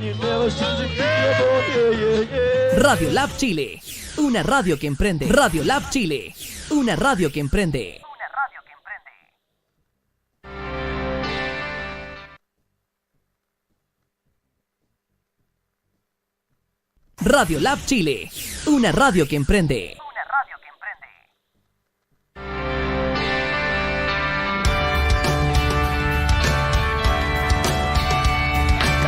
Radio Lab Chile, una radio que emprende. Radio Lab Chile, una radio que emprende. Radio Lab Chile, una radio que emprende.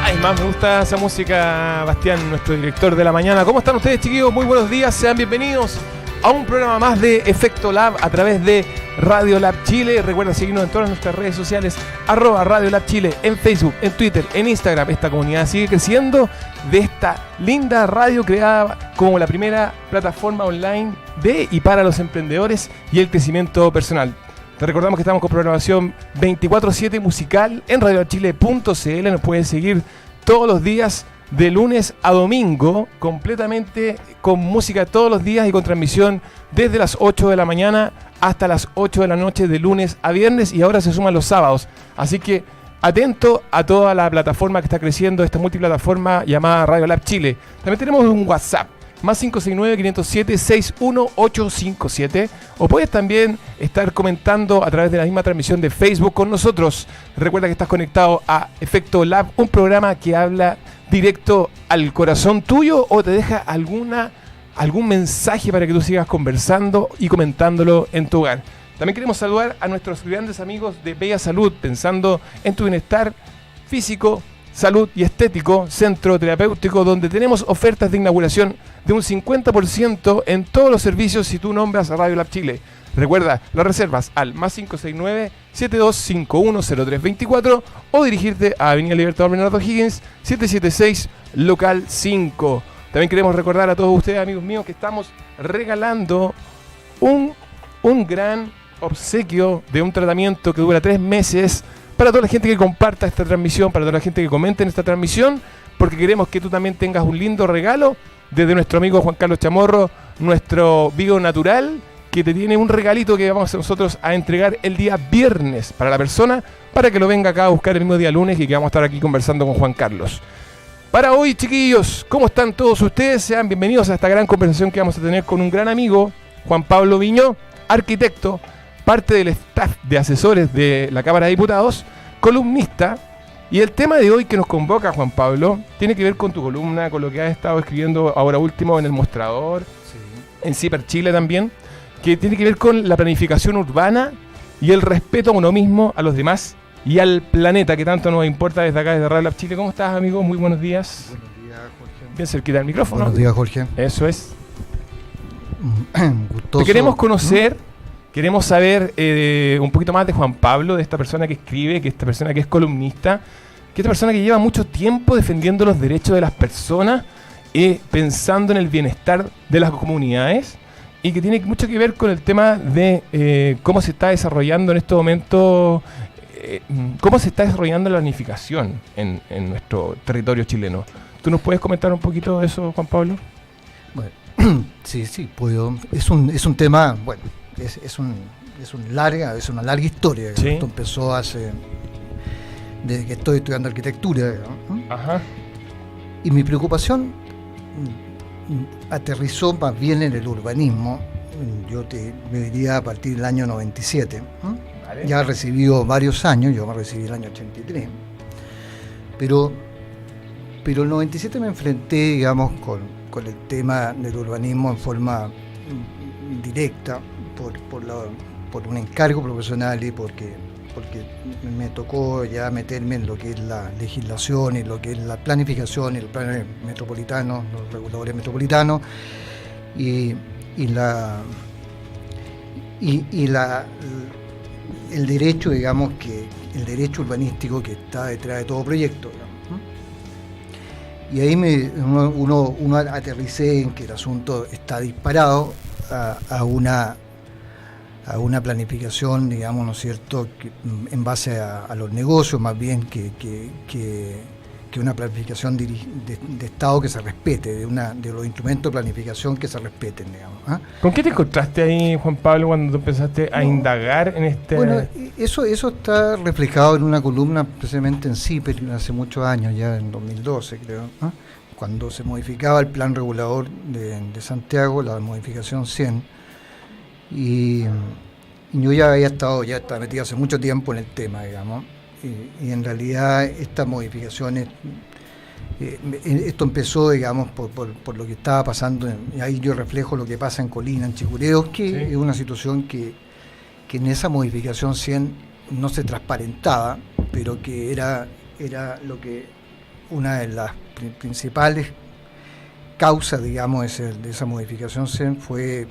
Ay, más me gusta esa música, Bastián, nuestro director de la mañana. ¿Cómo están ustedes, chiquillos? Muy buenos días, sean bienvenidos a un programa más de Efecto Lab a través de Radio Lab Chile. Recuerda seguirnos en todas nuestras redes sociales, @Radio Lab Chile, en Facebook, en Twitter, en Instagram. Esta comunidad sigue creciendo de esta linda radio creada como la primera plataforma online de y para los emprendedores y el crecimiento personal. Te recordamos que estamos con programación 24/7 musical en radiolabchile.cl. Nos puedes seguir todos los días de lunes a domingo, completamente con música todos los días y con transmisión desde las 8 de la mañana hasta las 8 de la noche de lunes a viernes, y ahora se suman los sábados. Así que atento a toda la plataforma que está creciendo, esta multiplataforma llamada Radio Lab Chile. También tenemos un WhatsApp, más 569-507-61857, o puedes también estar comentando a través de la misma transmisión de Facebook con nosotros. Recuerda que estás conectado a Efecto Lab, un programa que habla directo al corazón tuyo o te deja algún mensaje para que tú sigas conversando y comentándolo en tu hogar. También queremos saludar a nuestros grandes amigos de Bella Salud, pensando en tu bienestar físico, salud y estético, centro terapéutico, donde tenemos ofertas de inauguración de un 50% en todos los servicios si tú nombras a Radio Lab Chile. Recuerda las reservas al más 569-7251-0324 o dirigirte a Avenida Libertador Bernardo Higgins, 776, local 5. También queremos recordar a todos ustedes, amigos míos, que estamos regalando un gran obsequio de un tratamiento que dura 3 meses para toda la gente que comparta esta transmisión, para toda la gente que comente en esta transmisión, porque queremos que tú también tengas un lindo regalo desde nuestro amigo Juan Carlos Chamorro, nuestro Bio Natural, que te tiene un regalito que vamos nosotros a entregar el día viernes para la persona, para que lo venga acá a buscar el mismo día lunes y que vamos a estar aquí conversando con Juan Carlos. Para hoy, chiquillos, ¿cómo están todos ustedes? Sean bienvenidos a esta gran conversación que vamos a tener con un gran amigo, Juan Pablo Viñó, arquitecto, parte del staff de asesores de la Cámara de Diputados, columnista, y el tema de hoy que nos convoca, Juan Pablo, tiene que ver con tu columna, con lo que has estado escribiendo ahora último en El Mostrador, sí, en Ciper Chile también, que tiene que ver con la planificación urbana y el respeto a uno mismo, a los demás y al planeta, que tanto nos importa desde acá, desde Radio Lab Chile. ¿Cómo estás, amigo? Muy buenos días. Buenos días, Jorge. Bien cerquita del micrófono. Buenos días, Jorge. Eso es. Gustoso. Te queremos conocer, queremos saber un poquito más de Juan Pablo, de esta persona que escribe, que esta persona que es columnista, que esta persona que lleva mucho tiempo defendiendo los derechos de las personas, pensando en el bienestar de las comunidades, y que tiene mucho que ver con el tema de cómo se está desarrollando en este momento, cómo se está desarrollando la planificación en nuestro territorio chileno. ¿Tú nos puedes comentar un poquito de eso, Juan Pablo? Bueno, sí, puedo. Es un tema, bueno, es una larga historia. ¿Sí? Esto empezó desde que estoy estudiando arquitectura, ¿no? Ajá. Y mi preocupación aterrizó más bien en el urbanismo. Yo me diría a partir del año 97. Vale. Ya he recibido varios años, yo me recibí el año 83. Pero el 97 me enfrenté, digamos, con el tema del urbanismo en forma directa, por un encargo profesional y porque me tocó ya meterme en lo que es la legislación y lo que es la planificación y los planes metropolitanos, los reguladores metropolitanos y el derecho, digamos, el derecho urbanístico que está detrás de todo proyecto, digamos. Y ahí uno aterricé en que el asunto está disparado a una planificación, digamos, ¿no es cierto?, que, en base a los negocios, más bien que una planificación de Estado que se respete, de los instrumentos de planificación que se respeten, digamos. ¿Ah? ¿Con qué te encontraste ahí, Juan Pablo, cuando tú empezaste a indagar en este...? Bueno, eso está reflejado en una columna precisamente en CIPER hace muchos años, ya en 2012 creo, ¿ah? Cuando se modificaba el plan regulador de Santiago, la modificación 100, y yo ya estaba metido hace mucho tiempo en el tema, digamos, y en realidad estas modificaciones, esto empezó, digamos, por lo que estaba pasando, y ahí yo reflejo lo que pasa en Colina, en Chicureo, que Sí. es una situación que en esa modificación 100 no se transparentaba, pero que era lo que una de las principales causas, digamos, de esa modificación 100 fue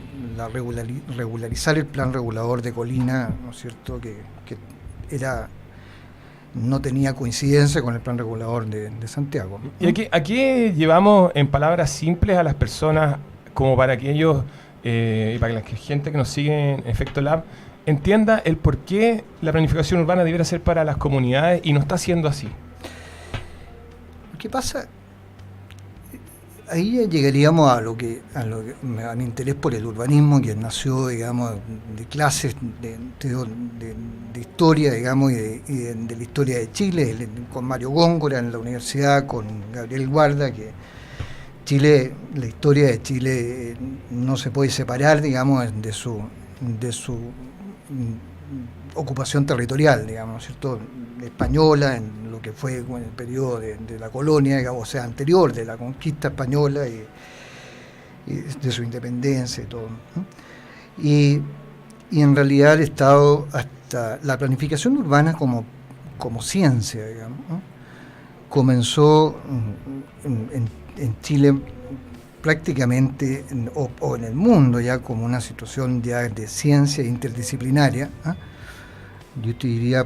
regularizar el plan regulador de Colina, ¿no es cierto?, que no tenía coincidencia con el plan regulador de Santiago. ¿Y aquí llevamos en palabras simples a las personas como para que ellos, y para que la gente que nos sigue en Efecto Lab, entienda el por qué la planificación urbana debiera ser para las comunidades y no está siendo así? ¿Qué pasa? Ahí llegaríamos a mi interés por el urbanismo, que nació, digamos, de clases de historia, digamos, y de la historia de Chile, con Mario Góngora en la universidad, con Gabriel Guarda, que la historia de Chile no se puede separar, digamos, de su ocupación territorial, digamos, ¿cierto?, española, en lo que fue en el periodo de la colonia, digamos, o sea, anterior, de la conquista española y de su independencia y todo, ¿no? Y en realidad el Estado, hasta la planificación urbana como ciencia, digamos, ¿no?, comenzó en Chile prácticamente, o en el mundo ya, como una situación ya de ciencia interdisciplinaria, ¿eh? Yo te diría,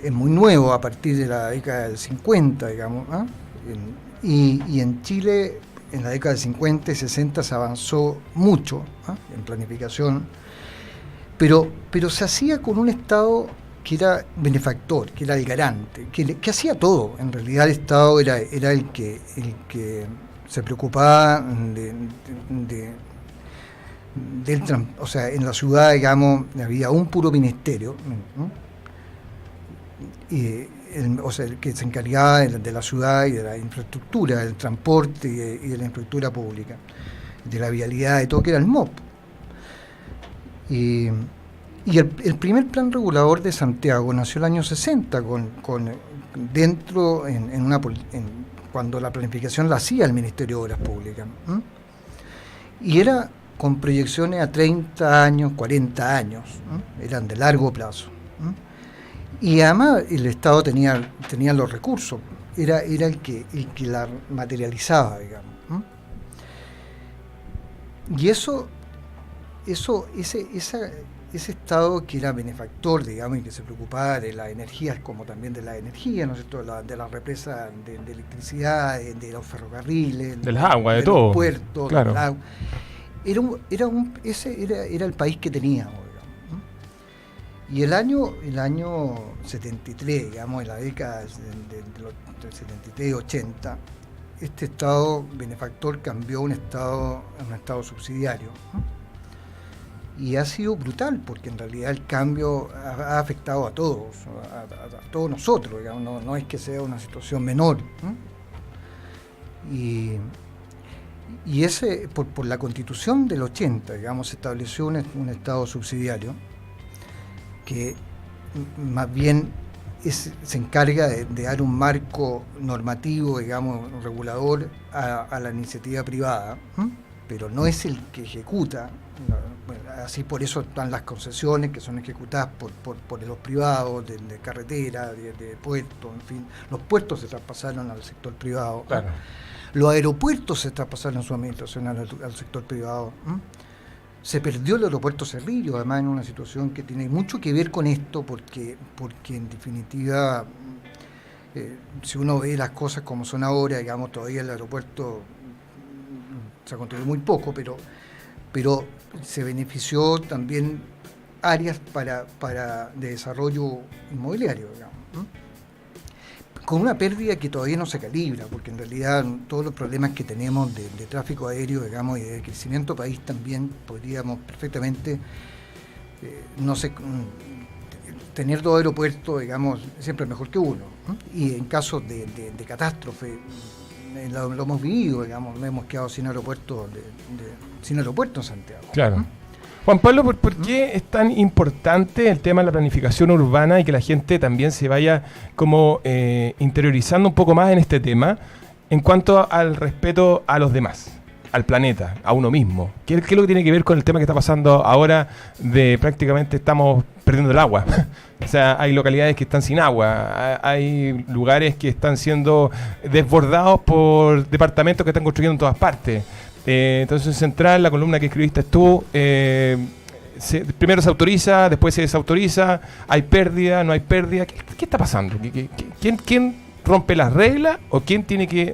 es muy nuevo a partir de la década del 50, digamos, ¿eh? Y en Chile, en la década del 50 y 60 se avanzó mucho, ¿eh?, en planificación, pero se hacía con un Estado que era benefactor, que era el garante, que hacía todo. En realidad el Estado era el que se preocupaba o sea, en la ciudad, digamos, había un puro ministerio, ¿no?, o sea, el que se encargaba de la ciudad y de la infraestructura, del transporte y de la infraestructura pública, de la vialidad, de todo, que era el MOP. Y el primer plan regulador de Santiago nació el año 60, cuando la planificación la hacía el Ministerio de Obras Públicas, ¿eh? Y era con proyecciones a 30 años, 40 años, ¿eh? Eran de largo plazo, ¿eh? Y además el Estado tenía los recursos, era el que la materializaba, digamos, ¿eh? Y ese Estado que era benefactor, digamos, y que se preocupaba de las energías, como también de la energía, ¿no es cierto?, de las represas de electricidad, de los ferrocarriles, del agua, de los todo, puertos, claro. del agua. Ese era el país que teníamos, digamos, ¿no? Y el año 73, digamos, en la década del 73-80, este Estado benefactor cambió a un Estado subsidiario, ¿no? Y ha sido brutal, porque en realidad el cambio ha afectado a todos, a todos nosotros, digamos, no es que sea una situación menor, ¿no? Y ese, por la Constitución del 80, digamos, se estableció un Estado subsidiario que más bien se encarga de dar un marco normativo, digamos, regulador a la iniciativa privada, ¿eh?, pero no es el que ejecuta. Así, por eso están las concesiones que son ejecutadas por los privados, de carretera, de puertos, en fin. Los puertos se traspasaron al sector privado. Claro. Los aeropuertos se traspasaron en su administración al sector privado. Se perdió el aeropuerto Cerrillo, además, en una situación que tiene mucho que ver con esto, porque en definitiva, si uno ve las cosas como son ahora, digamos, todavía el aeropuerto se ha construido muy poco, pero se benefició también áreas de desarrollo inmobiliario, digamos, ¿no? con una pérdida que todavía no se calibra, porque en realidad todos los problemas que tenemos de tráfico aéreo, digamos, y de crecimiento país también podríamos perfectamente, no sé, tener dos aeropuertos, digamos, siempre es mejor que uno, ¿no? Y en casos de catástrofe, lo hemos vivido, digamos, hemos quedado sin aeropuerto, sin aeropuerto en Santiago. Claro. Juan Pablo, ¿por qué es tan importante el tema de la planificación urbana y que la gente también se vaya como interiorizando un poco más en este tema en cuanto al respeto a los demás, al planeta, a uno mismo? ¿Qué es lo que tiene que ver con el tema que está pasando ahora de prácticamente estamos perdiendo el agua? O sea, hay localidades que están sin agua, hay lugares que están siendo desbordados por departamentos que están construyendo en todas partes. Entonces, en Central, la columna que escribiste tú, primero se autoriza, después se desautoriza, hay pérdida, no hay pérdida. ¿Qué está pasando? ¿Quién rompe las reglas o quién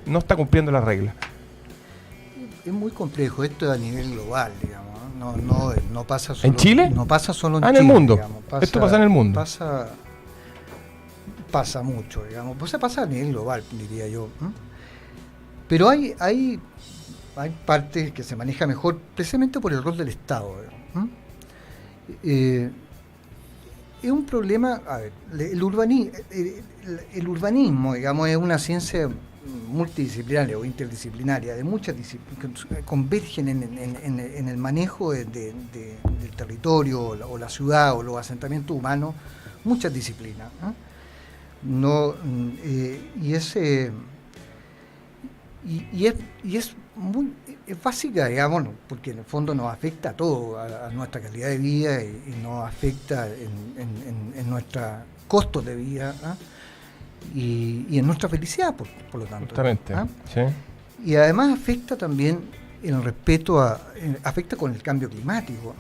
no está cumpliendo las reglas? Es muy complejo, esto a nivel global, digamos, no pasa solo ¿En Chile? No pasa solo en en Chile, el mundo. digamos, Esto pasa en el mundo. Pasa mucho, digamos, pues pasa a nivel global, diría yo. Pero hay partes que se maneja mejor precisamente por el rol del Estado. Es un problema, a ver, el urbanismo, digamos, es una ciencia multidisciplinaria o interdisciplinaria, de muchas disciplinas que convergen en el manejo del territorio o la ciudad o los asentamientos humanos, muchas disciplinas. Es básica, digamos, porque en el fondo nos afecta a todo, a nuestra calidad de vida y nos afecta en nuestros costos de vida, y en nuestra felicidad, por lo tanto. Justamente, sí. Y además afecta también el respeto afecta con el cambio climático.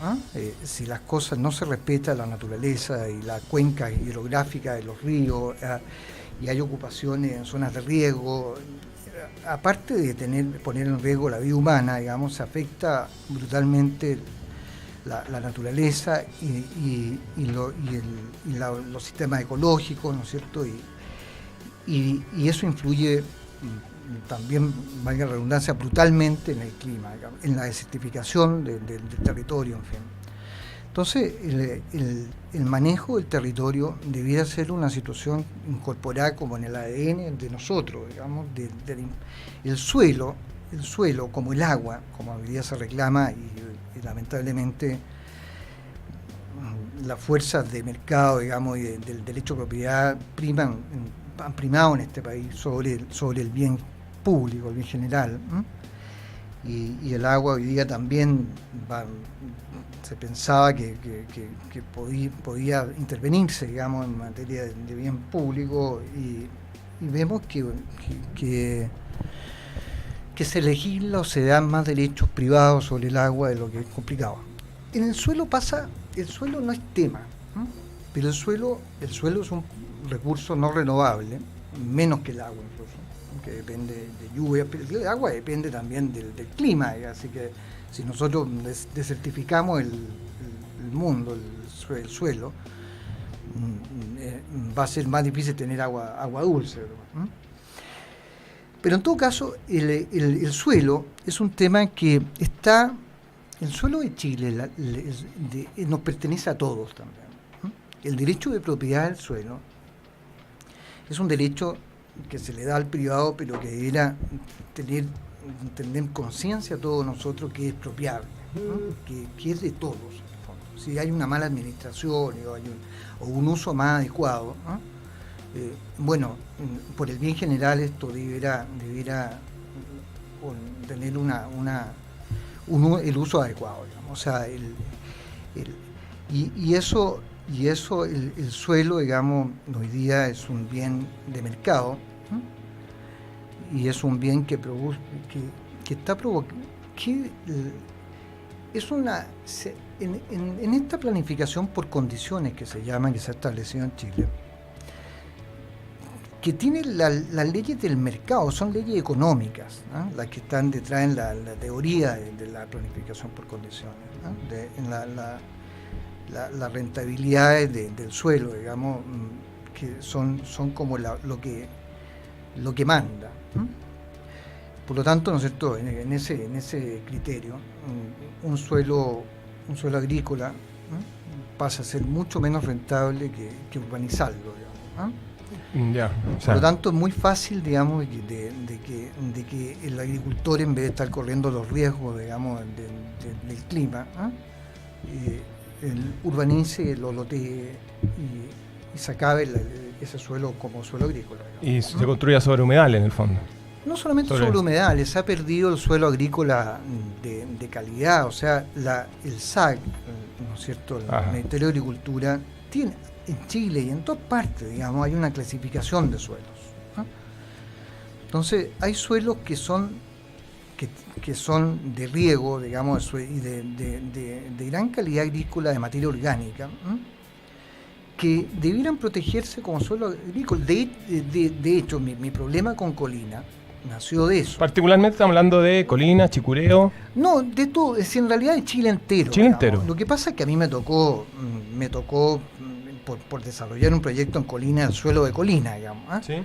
Si las cosas no se respeta la naturaleza y la cuenca hidrográfica de los ríos, y hay ocupaciones en zonas de riego, aparte de poner en riesgo la vida humana, digamos, se afecta brutalmente la naturaleza y los sistemas ecológicos, ¿no es cierto? Y eso influye también, valga la redundancia, brutalmente en el clima, digamos, en la desertificación del territorio, en fin. Entonces, el manejo del territorio debiera ser una situación incorporada como en el ADN de nosotros, digamos, el suelo como el agua, como hoy día se reclama, y lamentablemente las fuerzas de mercado, digamos, y del derecho de propiedad han primado en este país sobre el bien público, el bien general. Y el agua hoy día también se pensaba que podía intervenirse, digamos, en materia de bien público, y vemos que se legisla o se dan más derechos privados sobre el agua de lo que es complicado. En el suelo no es tema, pero el suelo es un recurso no renovable, menos que el agua incluso, que depende de lluvia, pero el agua depende también del clima, así que si nosotros desertificamos el mundo, el suelo, va a ser más difícil tener agua dulce. Pero en todo caso, el suelo es un tema que está... El suelo de Chile nos pertenece a todos también. El derecho de propiedad del suelo es un derecho que se le da al privado, pero que debiera tener conciencia a todos nosotros que es expropiable, que es de todos, en el fondo. Si hay una mala administración o un uso más adecuado, bueno, por el bien general esto debiera tener el uso adecuado, digamos. O sea, el suelo, digamos, hoy día es un bien de mercado, y es un bien que está provocando, es una, en esta planificación por condiciones que se llama, que se ha establecido en Chile, que tiene las leyes del mercado, son leyes económicas, las que están detrás en la teoría de la planificación por condiciones, en la rentabilidad del suelo, digamos, que son como lo que lo que manda. Por lo tanto, ¿no es cierto?, en ese criterio, un suelo agrícola pasa a ser mucho menos rentable que urbanizarlo, digamos. Ya, Por lo tanto, es muy fácil, digamos, de que el agricultor, en vez de estar corriendo los riesgos, digamos, del clima, el urbanice, lo lotee y se acabe ese suelo como suelo agrícola, digamos. Y se construya sobre humedales, en el fondo. No solamente sobre humedales, se ha perdido el suelo agrícola de calidad, o sea, el SAC, ¿no es cierto?, el Ministerio de Agricultura, tiene en Chile y en todas partes, digamos, hay una clasificación de suelos, ¿no? Entonces, hay suelos que son de riego, digamos, y de gran calidad agrícola, de materia orgánica, ¿no?, que debieran protegerse como suelo agrícola. De hecho, mi problema con Colina nació de eso. Particularmente estamos hablando de Colina, Chicureo. No, de todo, es en realidad de Chile entero. Chile entero. Lo que pasa es que a mí me tocó por desarrollar un proyecto en Colina, el suelo de Colina, digamos. Sí.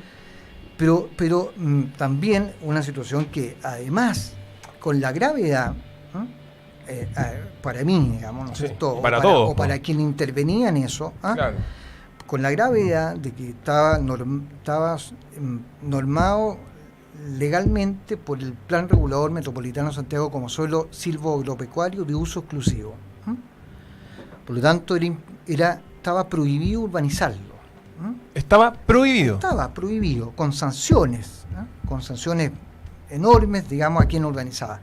Pero también una situación que además, con la gravedad, para mí, digamos, ¿no es cierto? Para todos. O para quien intervenía en eso, claro, con la gravedad de que estaba normado legalmente por el Plan Regulador Metropolitano de Santiago como suelo silvoagropecuario de uso exclusivo. Por lo tanto, estaba prohibido urbanizarlo. Estaba prohibido. Estaba prohibido, con sanciones enormes, digamos, a quien urbanizaba.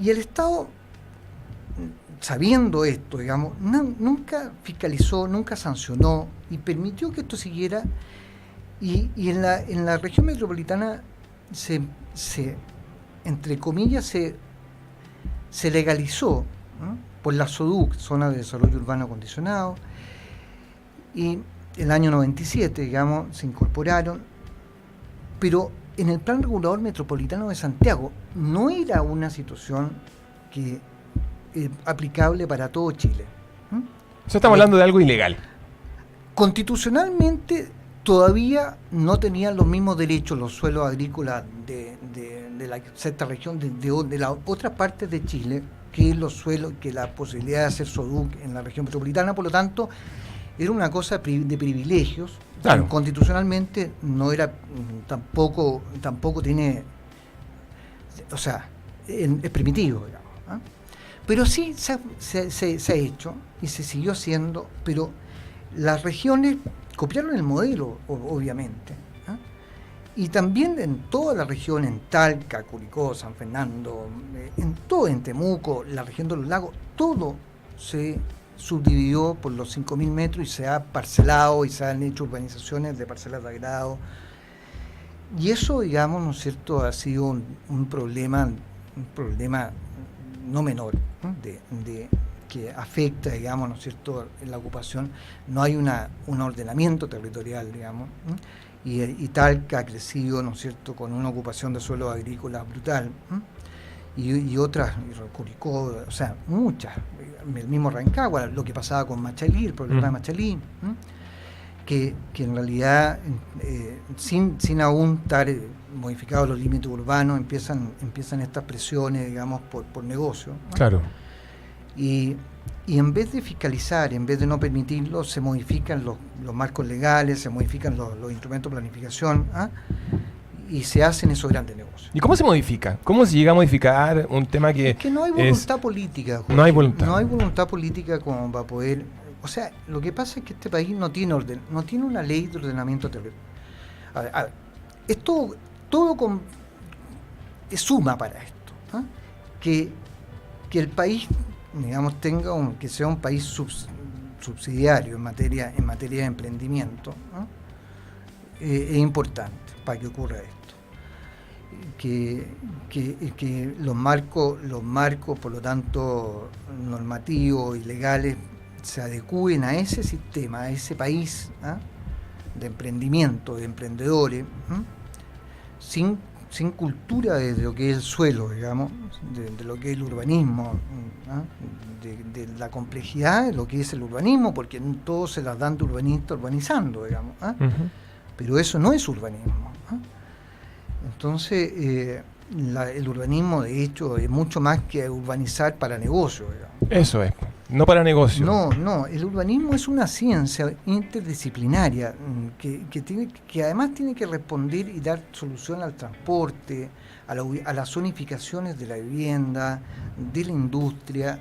Y el Estado, sabiendo esto, digamos, nunca fiscalizó, nunca sancionó y permitió que esto siguiera. Y en la región metropolitana entre comillas, se legalizó, ¿no?, por la SODUC, Zona de Desarrollo Urbano Acondicionado, y el año 97, digamos, se incorporaron, pero en el Plan Regulador Metropolitano de Santiago no era una situación aplicable para todo Chile. O sea, estamos hablando de algo ilegal. Constitucionalmente todavía no tenían los mismos derechos los suelos agrícolas de la sexta región, de las otras partes de Chile, que los suelos, que la posibilidad de hacer SODUC en la región metropolitana. Por lo tanto, era una cosa de privilegios. Claro. Constitucionalmente no era, tampoco tiene, o sea, es primitivo, digamos, pero sí se ha hecho y se siguió haciendo, pero las regiones copiaron el modelo, obviamente, y también en toda la región, en Talca, Curicó, San Fernando, en Temuco, la región de los lagos, todo se subdividió por los 5.000 metros y se ha parcelado y se han hecho urbanizaciones de parcelas de agrado. Y eso, digamos, ¿no es cierto?, ha sido un problema no menor, ¿no?, que afecta, digamos, ¿no es cierto?, en la ocupación. No hay un ordenamiento territorial, digamos, ¿no?, y Talca ha crecido, ¿no es cierto?, con una ocupación de suelos agrícolas brutal, ¿no?, y otras, Curicó, o sea, muchas, el mismo Rancagua, lo que pasaba con Machalí, el problema de Machalí, ¿no?, que en realidad, sin aún estar modificados los límites urbanos, empiezan estas presiones, digamos, por negocio, ¿no? Claro. Y en vez de fiscalizar, en vez de no permitirlo, se modifican los marcos legales, se modifican los instrumentos de planificación, y se hacen esos grandes negocios. ¿Y cómo se modifica? ¿Cómo se llega a modificar un tema que... Es que no hay voluntad política, Jorge. No hay voluntad. No hay voluntad política como para poder... O sea, lo que pasa es que este país no tiene una ley de ordenamiento territorial. A ver, es todo es suma para esto, ¿no?, que el país, digamos, que sea un país subsidiario en materia de emprendimiento, ¿no?, es importante para que ocurra esto. Que los marcos, por lo tanto, normativos y legales, se adecúen a ese sistema, a ese país, de emprendimiento, de emprendedores, sin cultura de lo que es el suelo, digamos, de lo que es el urbanismo, de la complejidad de lo que es el urbanismo, porque todos se las dan de urbanista urbanizando, digamos, Uh-huh. pero eso no es urbanismo. Entonces, el urbanismo, de hecho, es mucho más que urbanizar para negocio, digamos. Eso es, no para negocio. No, el urbanismo es una ciencia interdisciplinaria que además tiene que responder y dar solución al transporte, a las zonificaciones de la vivienda, de la industria,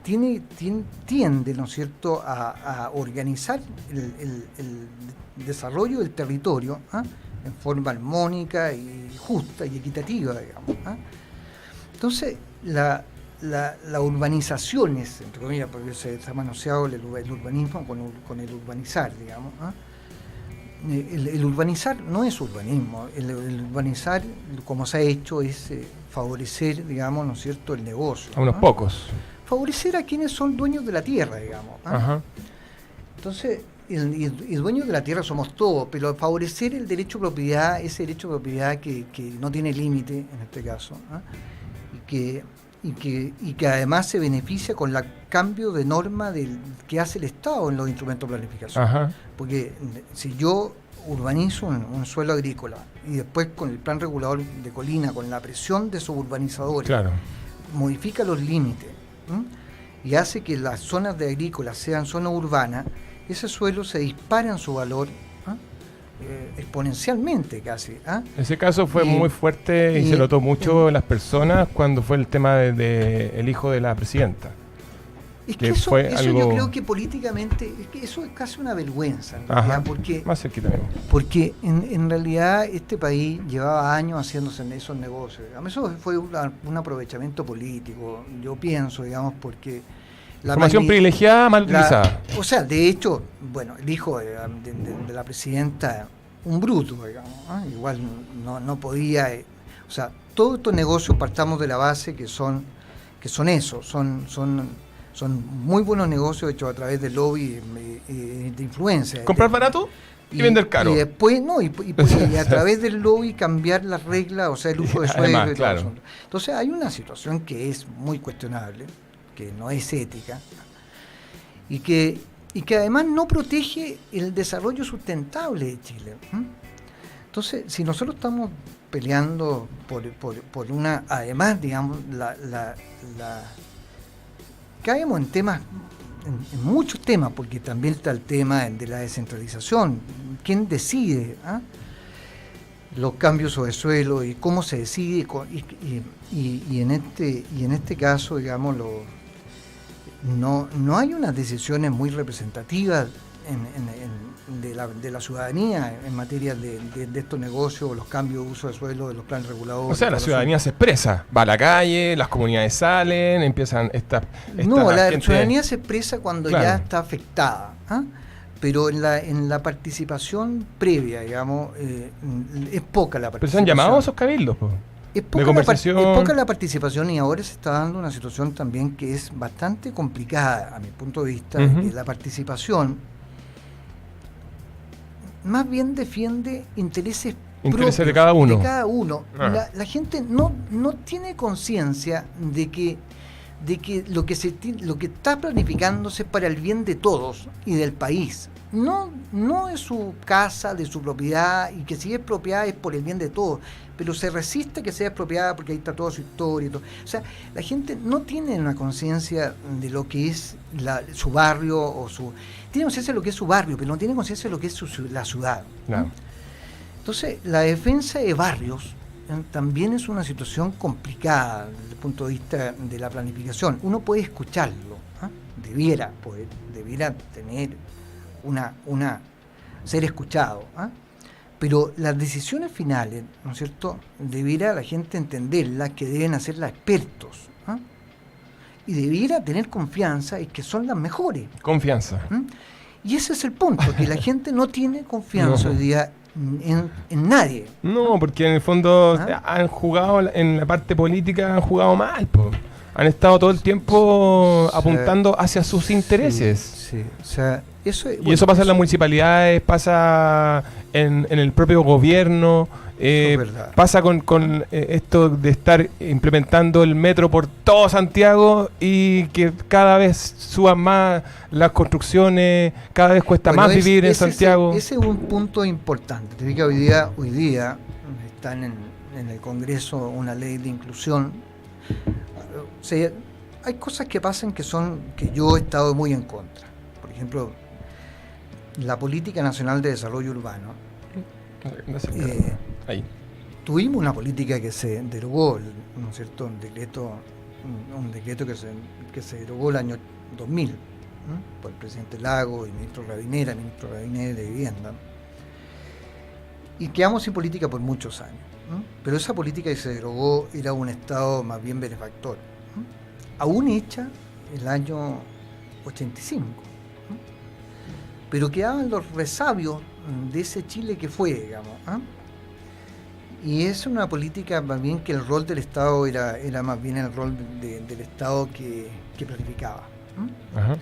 tiende, ¿no es cierto?, a organizar el desarrollo del territorio en forma armónica y justa y equitativa, digamos. Entonces, la urbanización es, entre comillas, porque se ha manoseado el urbanismo con el urbanizar, digamos. El urbanizar no es urbanismo, el urbanizar, como se ha hecho, es favorecer, digamos, ¿no es cierto?, el negocio. A unos pocos. Favorecer a quienes son dueños de la tierra, digamos. Ajá. Entonces, y dueños de la tierra somos todos, pero favorecer el derecho de propiedad, ese derecho de propiedad que no tiene límite, en este caso, y que además se beneficia con el cambio de norma que hace el Estado en los instrumentos de planificación. Ajá. Porque si yo urbanizo un suelo agrícola y después con el plan regulador de colina, con la presión de sus urbanizadores, Claro. modifica los límites y hace que las zonas de agrícolas sean zonas urbanas, ese suelo se dispara en su valor exponencialmente casi. Ese caso fue muy fuerte y se notó mucho en las personas cuando fue el tema de el hijo de la presidenta. Es que eso yo creo que políticamente, es que eso es casi una vergüenza, en realidad, más cerquita mismo. Porque en realidad este país llevaba años haciéndose esos negocios, digamos. Eso fue un aprovechamiento político, yo pienso, digamos, porque la información privilegiada mal utilizada. O sea, de hecho, bueno, el hijo de la presidenta, un bruto, digamos, igual no podía, o sea, todos estos negocios partamos de la base que son eso, son muy buenos negocios hechos a través de lobby de influencia. Comprar barato y vender caro. Y después, y a través del lobby cambiar las reglas, o sea, el uso de suelo y todo claro. eso. Entonces hay una situación que es muy cuestionable, que no es ética, y que además no protege el desarrollo sustentable de Chile. Entonces, si nosotros estamos peleando por una, además, digamos, caemos en temas, en muchos temas, porque también está el tema de la descentralización. ¿Quién decide los cambios sobre suelo y cómo se decide? Y en este caso, digamos, no hay unas decisiones muy representativas de la ciudadanía en materia de estos negocios, los cambios de uso de suelo, de los planes reguladores. O sea, la ciudadanía se expresa, va a la calle, las comunidades salen, empiezan la ciudadanía se expresa cuando ya está afectada, pero en la participación previa, digamos, es poca la participación. Pero se han llamado esos cabildos, es poca la participación, y ahora se está dando una situación también que es bastante complicada a mi punto de vista, que la participación más bien defiende intereses propios de cada uno. La gente no tiene conciencia de que lo que está planificándose es para el bien de todos y del país. No es su casa, de su propiedad, y que si es propiedad es por el bien de todos, pero se resiste a que sea expropiada porque ahí está toda su historia y todo. O sea, la gente no tiene una conciencia de lo que es su barrio tiene conciencia de lo que es su barrio, pero no tiene conciencia de lo que es la ciudad. Claro. Entonces, la defensa de barrios también es una situación complicada desde el punto de vista de la planificación. Uno puede escucharlo, debiera tener ser escuchado, pero las decisiones finales, ¿no es cierto?, debiera la gente entenderlas, que deben hacerlas expertos, y debiera tener confianza en que son las mejores. Confianza. Y ese es el punto, que la gente no tiene confianza hoy día en nadie. No, porque en el fondo han jugado en la parte política, han jugado mal, han estado todo el tiempo apuntando hacia sus intereses. Sí. O sea, eso pasa en las municipalidades, pasa en el propio gobierno. Es verdad. Pasa con esto de estar implementando el metro por todo Santiago y que cada vez suban más las construcciones, cada vez cuesta más vivir en Santiago. Ese es un punto importante. Te digo que hoy día está en el Congreso una ley de inclusión. O sea, hay cosas que pasan que yo he estado muy en contra. Por ejemplo, la Política Nacional de Desarrollo Urbano. Ahí. Tuvimos una política que se derogó, ¿no es cierto? Un decreto que se derogó el año 2000, ¿no? Por el presidente Lago y ministro Rabinera de Vivienda. Y quedamos sin política por muchos años, ¿no? Pero esa política que se derogó era un Estado más bien benefactor, ¿no? Aún hecha el año 85, ¿no? Pero quedaban los resabios de ese Chile que fue, digamos, ¿eh? Y es una política más bien que el rol del Estado era más bien el rol del Estado que planificaba, ¿eh? Ajá.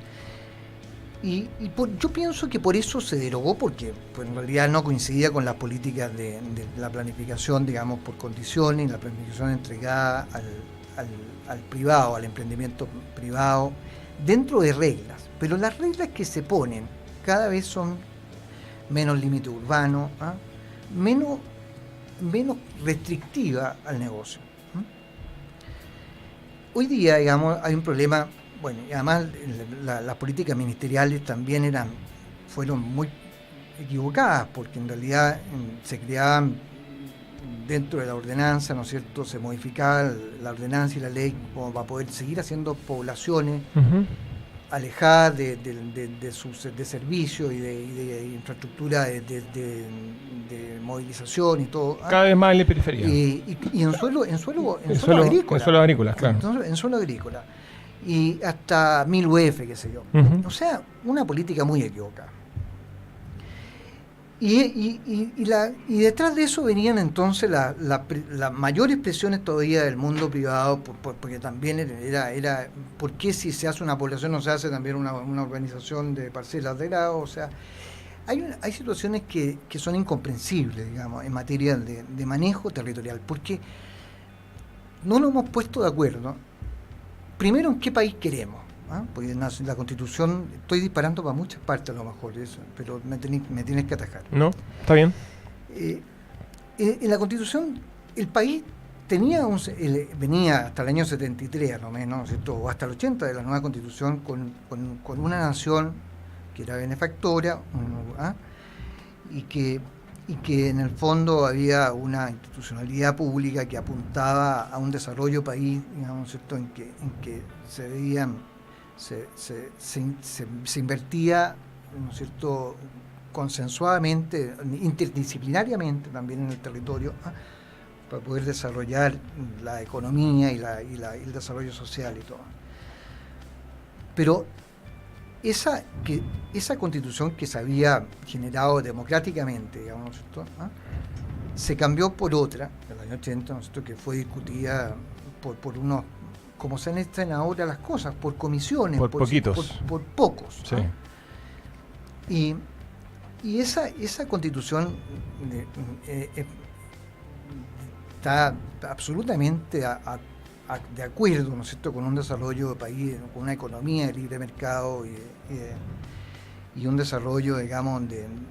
Yo pienso que por eso se derogó, porque pues, en realidad no coincidía con las políticas de la planificación, digamos, por condiciones, la planificación entregada al privado, al emprendimiento privado, dentro de reglas. Pero las reglas que se ponen cada vez son menos límite urbano, ¿eh? menos restrictiva al negocio. Hoy día, digamos, hay un problema, bueno, y además las políticas ministeriales también fueron muy equivocadas, porque en realidad se creaban dentro de la ordenanza, ¿no es cierto?, se modificaba la ordenanza y la ley como para poder seguir haciendo poblaciones alejadas de servicios y de infraestructura de movilización y todo. Cada vez más en la periferia. Y en suelo agrícola. En suelo agrícola, claro. Entonces, en suelo agrícola. Y hasta 1000 UF, qué sé yo. Uh-huh. O sea, una política muy equivocada. Y detrás de eso venían entonces las mayores presiones todavía del mundo privado, porque también era ¿por qué si se hace una población no se hace también una organización de parcelas de grado? O sea, hay situaciones que son incomprensibles, digamos, en materia de manejo territorial, porque no nos hemos puesto de acuerdo, primero, en qué país queremos. Porque la Constitución, estoy disparando para muchas partes a lo mejor, eso, pero me tienes que atajar. No, está bien. En la Constitución, el país venía hasta el año 73, a lo menos, ¿cierto? O hasta el 80 de la nueva Constitución, con una nación que era benefactora, y que en el fondo había una institucionalidad pública que apuntaba a un desarrollo país, digamos, ¿cierto? En que se veían se invertía, ¿no es cierto?, consensuadamente, interdisciplinariamente también en el territorio, para poder desarrollar la economía y el desarrollo social y todo. Pero esa constitución que se había generado democráticamente, digamos, ¿no es cierto?, se cambió por otra, del año 80, ¿no es cierto?, que fue discutida por unos, como se han estrenado ahora las cosas, por comisiones, por poquitos, por pocos. Sí. Y esa constitución está absolutamente de acuerdo, ¿no es cierto?, con un desarrollo de país, con una economía de libre mercado y un desarrollo, digamos,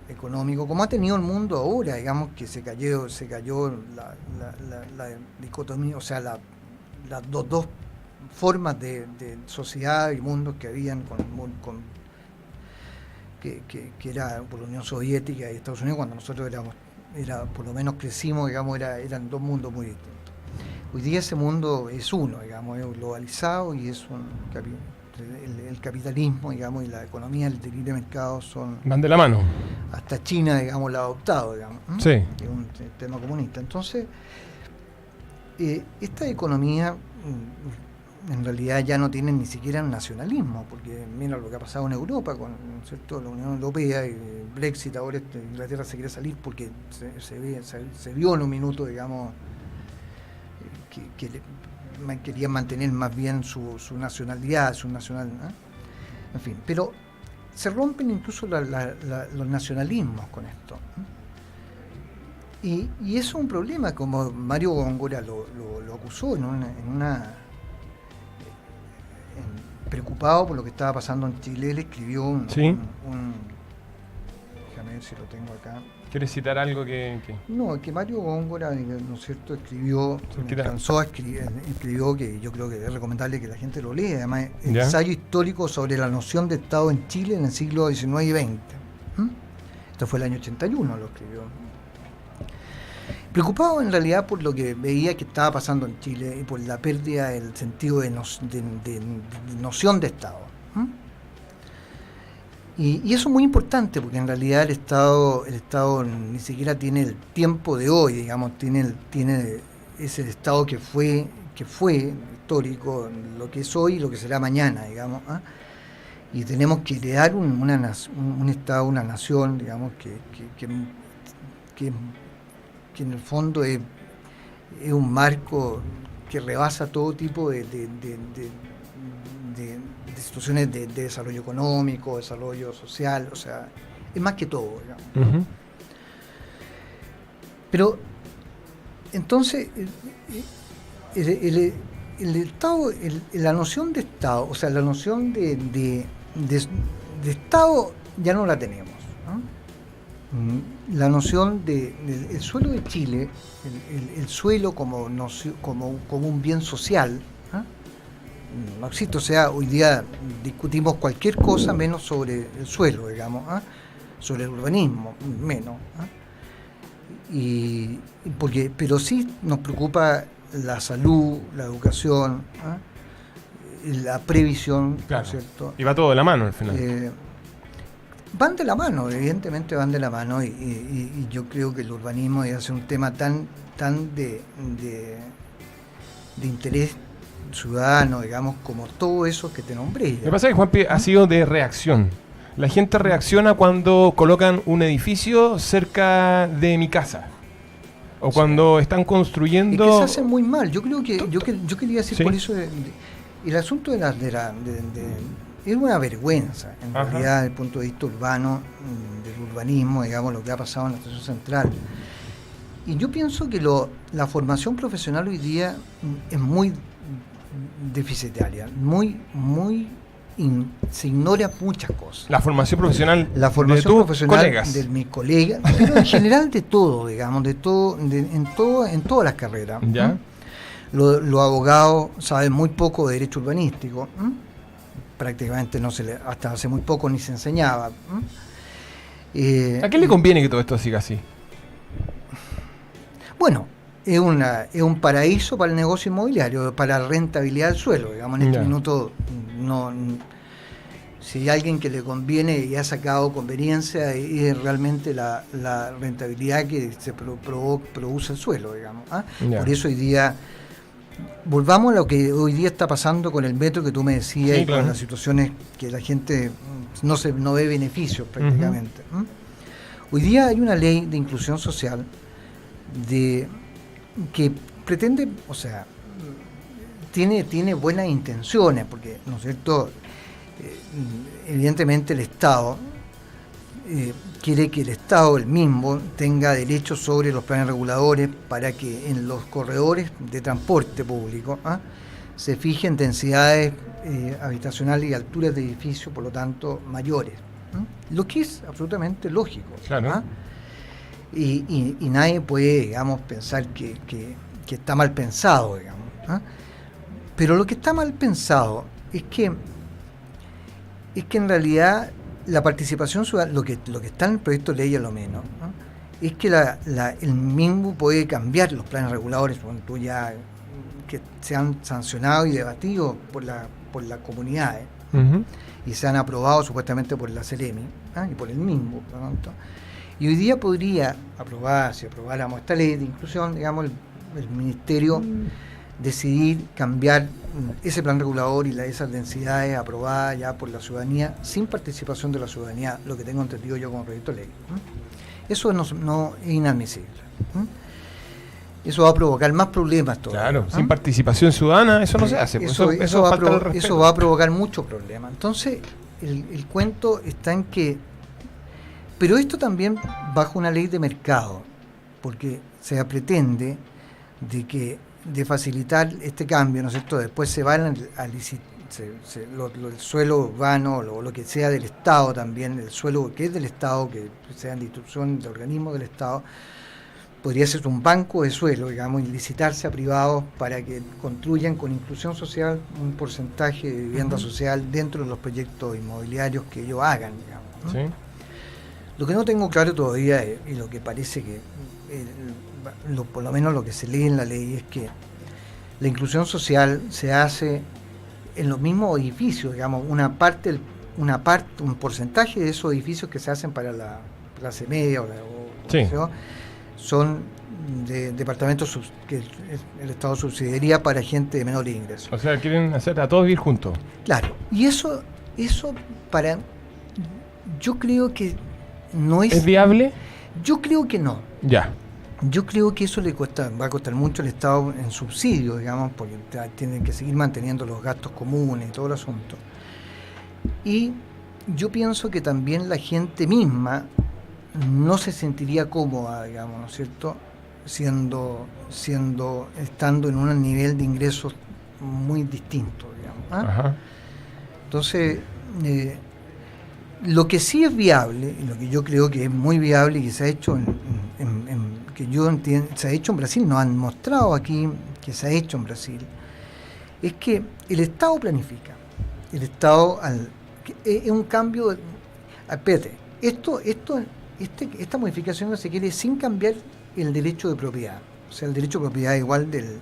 económico, como ha tenido el mundo ahora, digamos, que se cayó la dicotomía, o sea, las dos formas de sociedad y mundos que habían que era por la Unión Soviética y Estados Unidos, cuando nosotros por lo menos crecimos, digamos, eran dos mundos muy distintos. Hoy día ese mundo es uno, digamos, es globalizado, y es el capitalismo, digamos, y la economía, el libre mercado van de la mano. Hasta China, digamos, la ha adoptado, digamos, sí, es un tema comunista. Entonces, esta economía en realidad ya no tiene ni siquiera un nacionalismo, porque mira lo que ha pasado en Europa con, ¿cierto?, la Unión Europea y el Brexit. Ahora Inglaterra se quiere salir porque se vio en un minuto, digamos, que querían mantener más bien su nacionalidad, en fin, pero se rompen incluso los nacionalismos con esto. Y eso es un problema, como Mario Góngora lo acusó preocupado por lo que estaba pasando en Chile. Él escribió ¿Sí? déjame ver si lo tengo acá. ¿Quieres citar algo que...? No, que Mario Góngora, ¿no es cierto?, escribió que yo creo que es recomendable que la gente lo lea, además, ensayo histórico sobre la noción de Estado en Chile en el siglo XIX y XX. Esto fue el año 81, lo escribió. Preocupado en realidad por lo que veía que estaba pasando en Chile y por la pérdida del sentido de noción de Estado. Y eso es muy importante, porque en realidad el Estado ni siquiera tiene el tiempo de hoy, digamos, tiene ese Estado que fue histórico, lo que es hoy y lo que será mañana, digamos. Y tenemos que crear un Estado, una nación, digamos, que en el fondo es un marco que rebasa todo tipo de situaciones de desarrollo económico, desarrollo social, o sea, es más que todo, digamos. Uh-huh. Pero entonces el Estado, la noción de Estado, o sea, la noción de Estado ya no la tenemos, ¿no? La noción del suelo de Chile, el suelo como un bien social, no existe. O sea, hoy día discutimos cualquier cosa menos sobre el suelo, digamos, sobre el urbanismo, menos. Pero sí nos preocupa la salud, la educación, la previsión, claro, ¿cierto? Y va todo de la mano al final. Van de la mano, evidentemente van de la mano, y yo creo que el urbanismo debe ser un tema tan de interés ciudadano, digamos, como todo eso que te nombré. Lo que pasa es que, Juanpi, ha sido de reacción. La gente reacciona cuando colocan un edificio cerca de mi casa. O cuando están construyendo... Es que se hace muy mal. Yo creo que... Yo quería decir, ¿sí?, por eso... el asunto es una vergüenza, en Ajá. realidad, desde el punto de vista urbano, del urbanismo, digamos, lo que ha pasado en la Estación Central. Y yo pienso que la formación profesional hoy día es muy deficitaria, se ignora muchas cosas. La formación profesional de tus colegas. De mis colegas, pero en general de todo, digamos, en todas las carreras. ¿Ya? Los abogados saben muy poco de derecho urbanístico, prácticamente hasta hace muy poco ni se enseñaba. ¿A quién le conviene que todo esto siga así? Bueno, es un paraíso para el negocio inmobiliario, para la rentabilidad del suelo, digamos. En este minuto, si hay alguien que le conviene y ha sacado conveniencia, es realmente la rentabilidad que se produce el suelo, digamos. Por eso hoy día, volvamos a lo que hoy día está pasando con el metro que tú me decías, sí, y claro, con las situaciones que la gente no ve beneficios prácticamente. Uh-huh. Hoy día hay una ley de inclusión social que pretende, o sea, tiene buenas intenciones, porque, ¿no es cierto?, evidentemente el Estado quiere que el Estado, el mismo, tenga derechos sobre los planes reguladores para que en los corredores de transporte público se fijen densidades habitacionales y alturas de edificios, por lo tanto, mayores. Lo que es absolutamente lógico. Claro. Y nadie puede, digamos, pensar que está mal pensado, digamos. Pero lo que está mal pensado es que en realidad la participación ciudadana, lo que está en el proyecto de ley a lo menos, es que el MIMBU puede cambiar los planes reguladores que se han sancionado y debatido por las comunidades, uh-huh, y se han aprobado supuestamente por la Ceremi y por el MIMBU, ¿no? Y hoy día podría si aprobáramos esta ley de inclusión, digamos, el Ministerio decidir cambiar ese plan regulador y esas densidades aprobadas ya por la ciudadanía sin participación de la ciudadanía, lo que tengo entendido yo como proyecto de ley. Eso no es inadmisible. Eso va a provocar más problemas todavía. Claro, sin participación ciudadana eso no se hace. Eso va a provocar muchos problemas. Entonces, el cuento está en que... Pero esto también bajo una ley de mercado. porque se pretende de facilitar este cambio, ¿no es cierto? Después se van a licitar el suelo urbano o lo que sea del Estado también, el suelo que es del Estado, que sea de instrucción de organismos del Estado, podría ser un banco de suelo, digamos, y licitarse a privados para que construyan con inclusión social un porcentaje de vivienda social dentro de los proyectos inmobiliarios que ellos hagan, digamos, ¿no? Sí. Lo que no tengo claro todavía, y lo que parece que, por lo menos lo que se lee en la ley, es que la inclusión social se hace en los mismos edificios, digamos, un porcentaje de esos edificios que se hacen para la clase media Sí. son de departamentos que el Estado subsidiaría para gente de menor ingreso. O sea, quieren hacer a todos vivir juntos. Claro, y eso yo creo que no es... ¿Es viable? Yo creo que no. Ya. Yo creo que eso va a costar mucho al Estado en subsidios, digamos, porque tienen que seguir manteniendo los gastos comunes y todo el asunto. Y yo pienso que también la gente misma no se sentiría cómoda, digamos, ¿no es cierto?, estando en un nivel de ingresos muy distinto, digamos, ¿ah? Ajá. Entonces, lo que sí es viable, y lo que yo creo que es muy viable y que se ha hecho se ha hecho en Brasil, nos han mostrado aquí que se ha hecho en Brasil, es que el Estado planifica. El Estado es un cambio. Espérate, esta modificación se quiere sin cambiar el derecho de propiedad. O sea, el derecho de propiedad igual de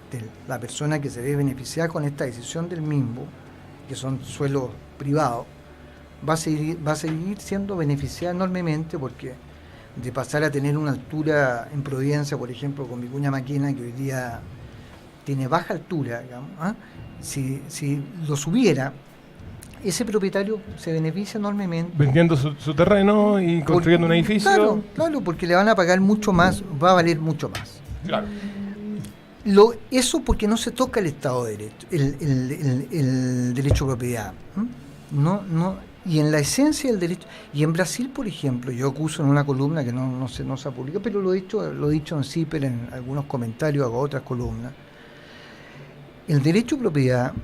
la persona que se ve beneficiada con esta decisión del MIMBU, que son suelos privados, va a seguir siendo beneficiada enormemente, porque de pasar a tener una altura en Providencia, por ejemplo, con Vicuña Maquena, que hoy día tiene baja altura, digamos, ¿ah? Si lo subiera, ese propietario se beneficia enormemente. Vendiendo su terreno y construyendo un edificio. Claro, porque le van a pagar mucho más, va a valer mucho más. Claro. Eso porque no se toca el Estado de Derecho, el derecho de propiedad. No. Y en la esencia del derecho, y en Brasil, por ejemplo, yo acuso en una columna que no se ha publicado, pero lo he dicho en CIPER, en algunos comentarios, hago otras columnas. El derecho de propiedad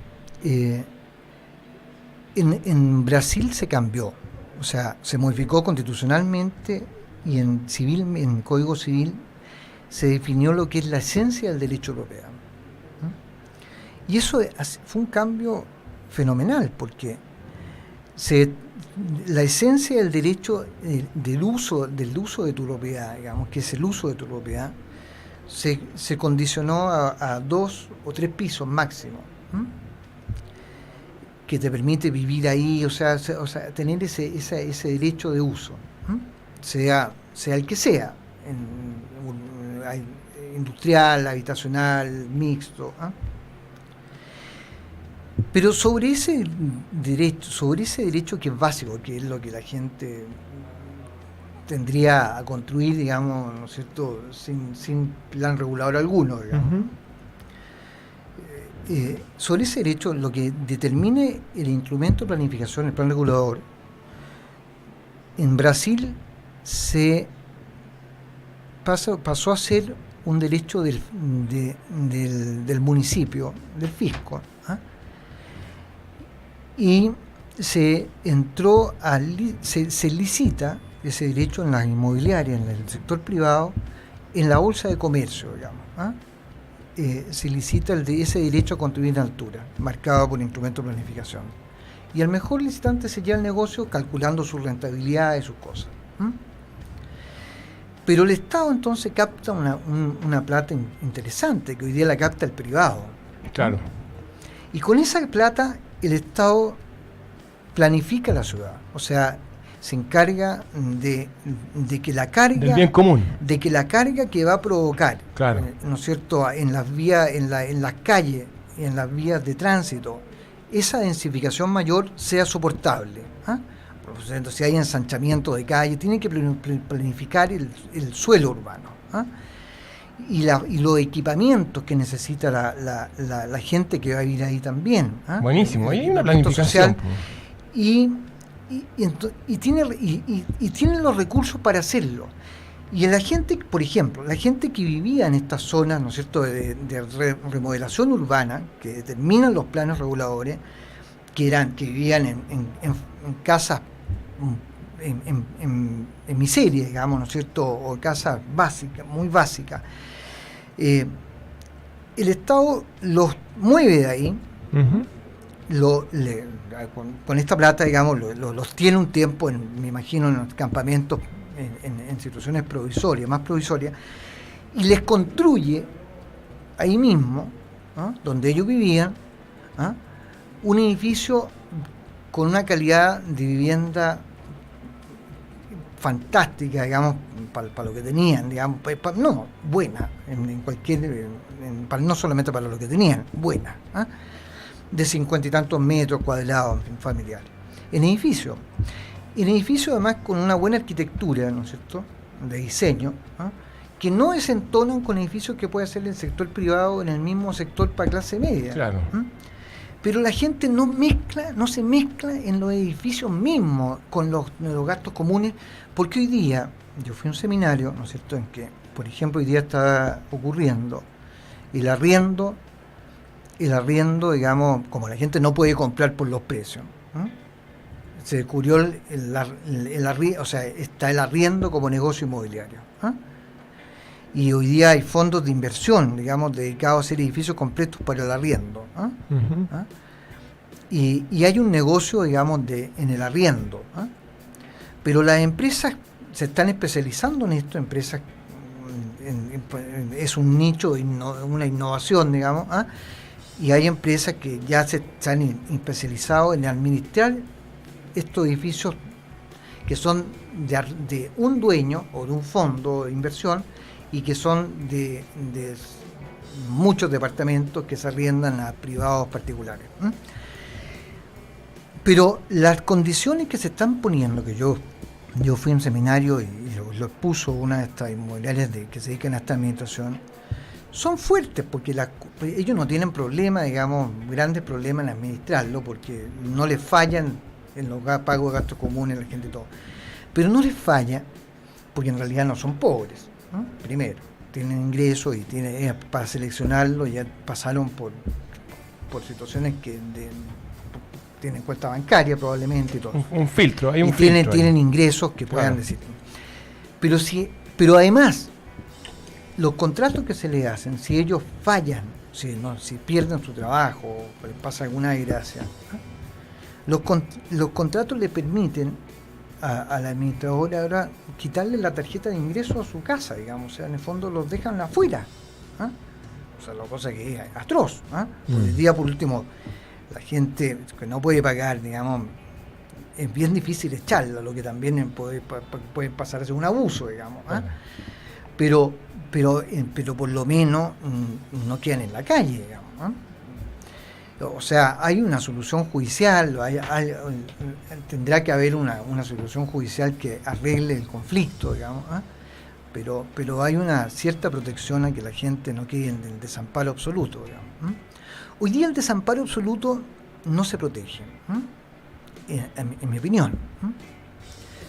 en Brasil se cambió, o sea, se modificó constitucionalmente, y en Código Civil se definió lo que es la esencia del derecho de propiedad. Y eso fue un cambio fenomenal, porque la esencia del derecho del uso de tu propiedad, digamos, que es el uso de tu propiedad, se condicionó a 2 o 3 pisos máximo, que te permite vivir ahí, o sea tener ese derecho de uso, sea el que sea, industrial, habitacional, mixto, pero sobre ese derecho que es básico, que es lo que la gente tendría a construir, digamos, ¿no es cierto?, sin plan regulador alguno, digamos. Sobre ese derecho, lo que determine el instrumento de planificación, el plan regulador, en Brasil pasó a ser un derecho del municipio, del fisco, y se licita ese derecho en las inmobiliarias, en el sector privado, en la bolsa de comercio, digamos. Se licita ese derecho a construir en altura, marcado por instrumento de planificación. Y el mejor licitante se lleva el negocio calculando su rentabilidad y sus cosas. Pero el Estado entonces capta una plata interesante, que hoy día la capta el privado. Claro. Y con esa plata el Estado planifica la ciudad, o sea, se encarga de que la carga del bien común, de que la carga que va a provocar, claro, ¿no es cierto?, en las vías, en las calles, en las vías de tránsito, esa densificación mayor sea soportable. Por ejemplo, si hay ensanchamiento de calle, tienen que planificar el suelo urbano, y los equipamientos que necesita la gente que va a vivir ahí también. Buenísimo, ahí hay una planificación social, y tienen los recursos para hacerlo. Y la gente, por ejemplo, la gente que vivía en estas zonas, ¿no es cierto?, de remodelación urbana, que determinan los planes reguladores, que vivían en casas en miseria, digamos, ¿no es cierto?, o casas básicas, muy básicas. El Estado los mueve de ahí, con esta plata, digamos, los tiene un tiempo, me imagino, en los campamentos, en situaciones provisorias, más provisorias, y les construye ahí mismo, ¿no?, donde ellos vivían, ¿no?, un edificio con una calidad de vivienda fantástica, digamos, para lo que tenían, digamos, no, buena, no solamente para lo que tenían, buena, ¿eh?, de 50 y tantos metros cuadrados familiares, en edificio además con una buena arquitectura, ¿no es cierto?, de diseño, ¿eh?, que no desentonan con edificios que puede hacer el sector privado en el mismo sector para clase media. Claro. ¿Eh? Pero la gente no se mezcla en los edificios mismos con los gastos comunes, porque hoy día, yo fui a un seminario, ¿no es cierto?, en que, por ejemplo, hoy día está ocurriendo el arriendo, digamos, como la gente no puede comprar por los precios, ¿eh?, se descubrió está el arriendo como negocio inmobiliario, ¿eh?, y hoy día hay fondos de inversión, digamos, dedicados a hacer edificios completos para el arriendo, ¿eh? ¿Ah? Y hay un negocio, digamos, en el arriendo, ¿eh? Pero las empresas se están especializando en esto, es un nicho, una innovación, digamos, ¿eh?, y hay empresas que ya se han especializado en administrar estos edificios que son de un dueño o de un fondo de inversión, y que son de muchos departamentos que se arriendan a privados particulares, ¿eh? Pero las condiciones que se están poniendo, que yo fui a un seminario y lo expuso una de estas inmobiliarias que se dedican a esta administración, son fuertes, porque ellos no tienen problemas, digamos, grandes problemas en administrarlo, porque no les fallan en los pagos de gastos comunes, la gente y todo. Pero no les falla porque en realidad no son pobres, ¿no? Primero, tienen ingresos y para seleccionarlo ya pasaron por situaciones que tienen cuenta bancaria probablemente y todo. Un filtro, hay un filtro. Filtro tienen ingresos que puedan decir. Pero además, los contratos que se les hacen, si ellos fallan, si pierden su trabajo o les pasa alguna desgracia, ¿eh?, los contratos le permiten a la administradora ahora quitarle la tarjeta de ingreso a su casa, digamos, o sea, en el fondo los dejan afuera, ¿eh? O sea, la cosa que es atroz, ¿eh? Hoy día, por último, la gente que no puede pagar, digamos, es bien difícil echarla, lo que también puede pasar a ser un abuso, digamos, ¿eh? Pero por lo menos no quedan en la calle, digamos, ¿eh? O sea, hay una solución judicial, tendrá que haber una solución judicial que arregle el conflicto, digamos, ¿eh?, pero hay una cierta protección a que la gente no quede en el desamparo absoluto, digamos, ¿eh? Hoy día el desamparo absoluto no se protege, ¿eh?, en mi opinión, ¿eh?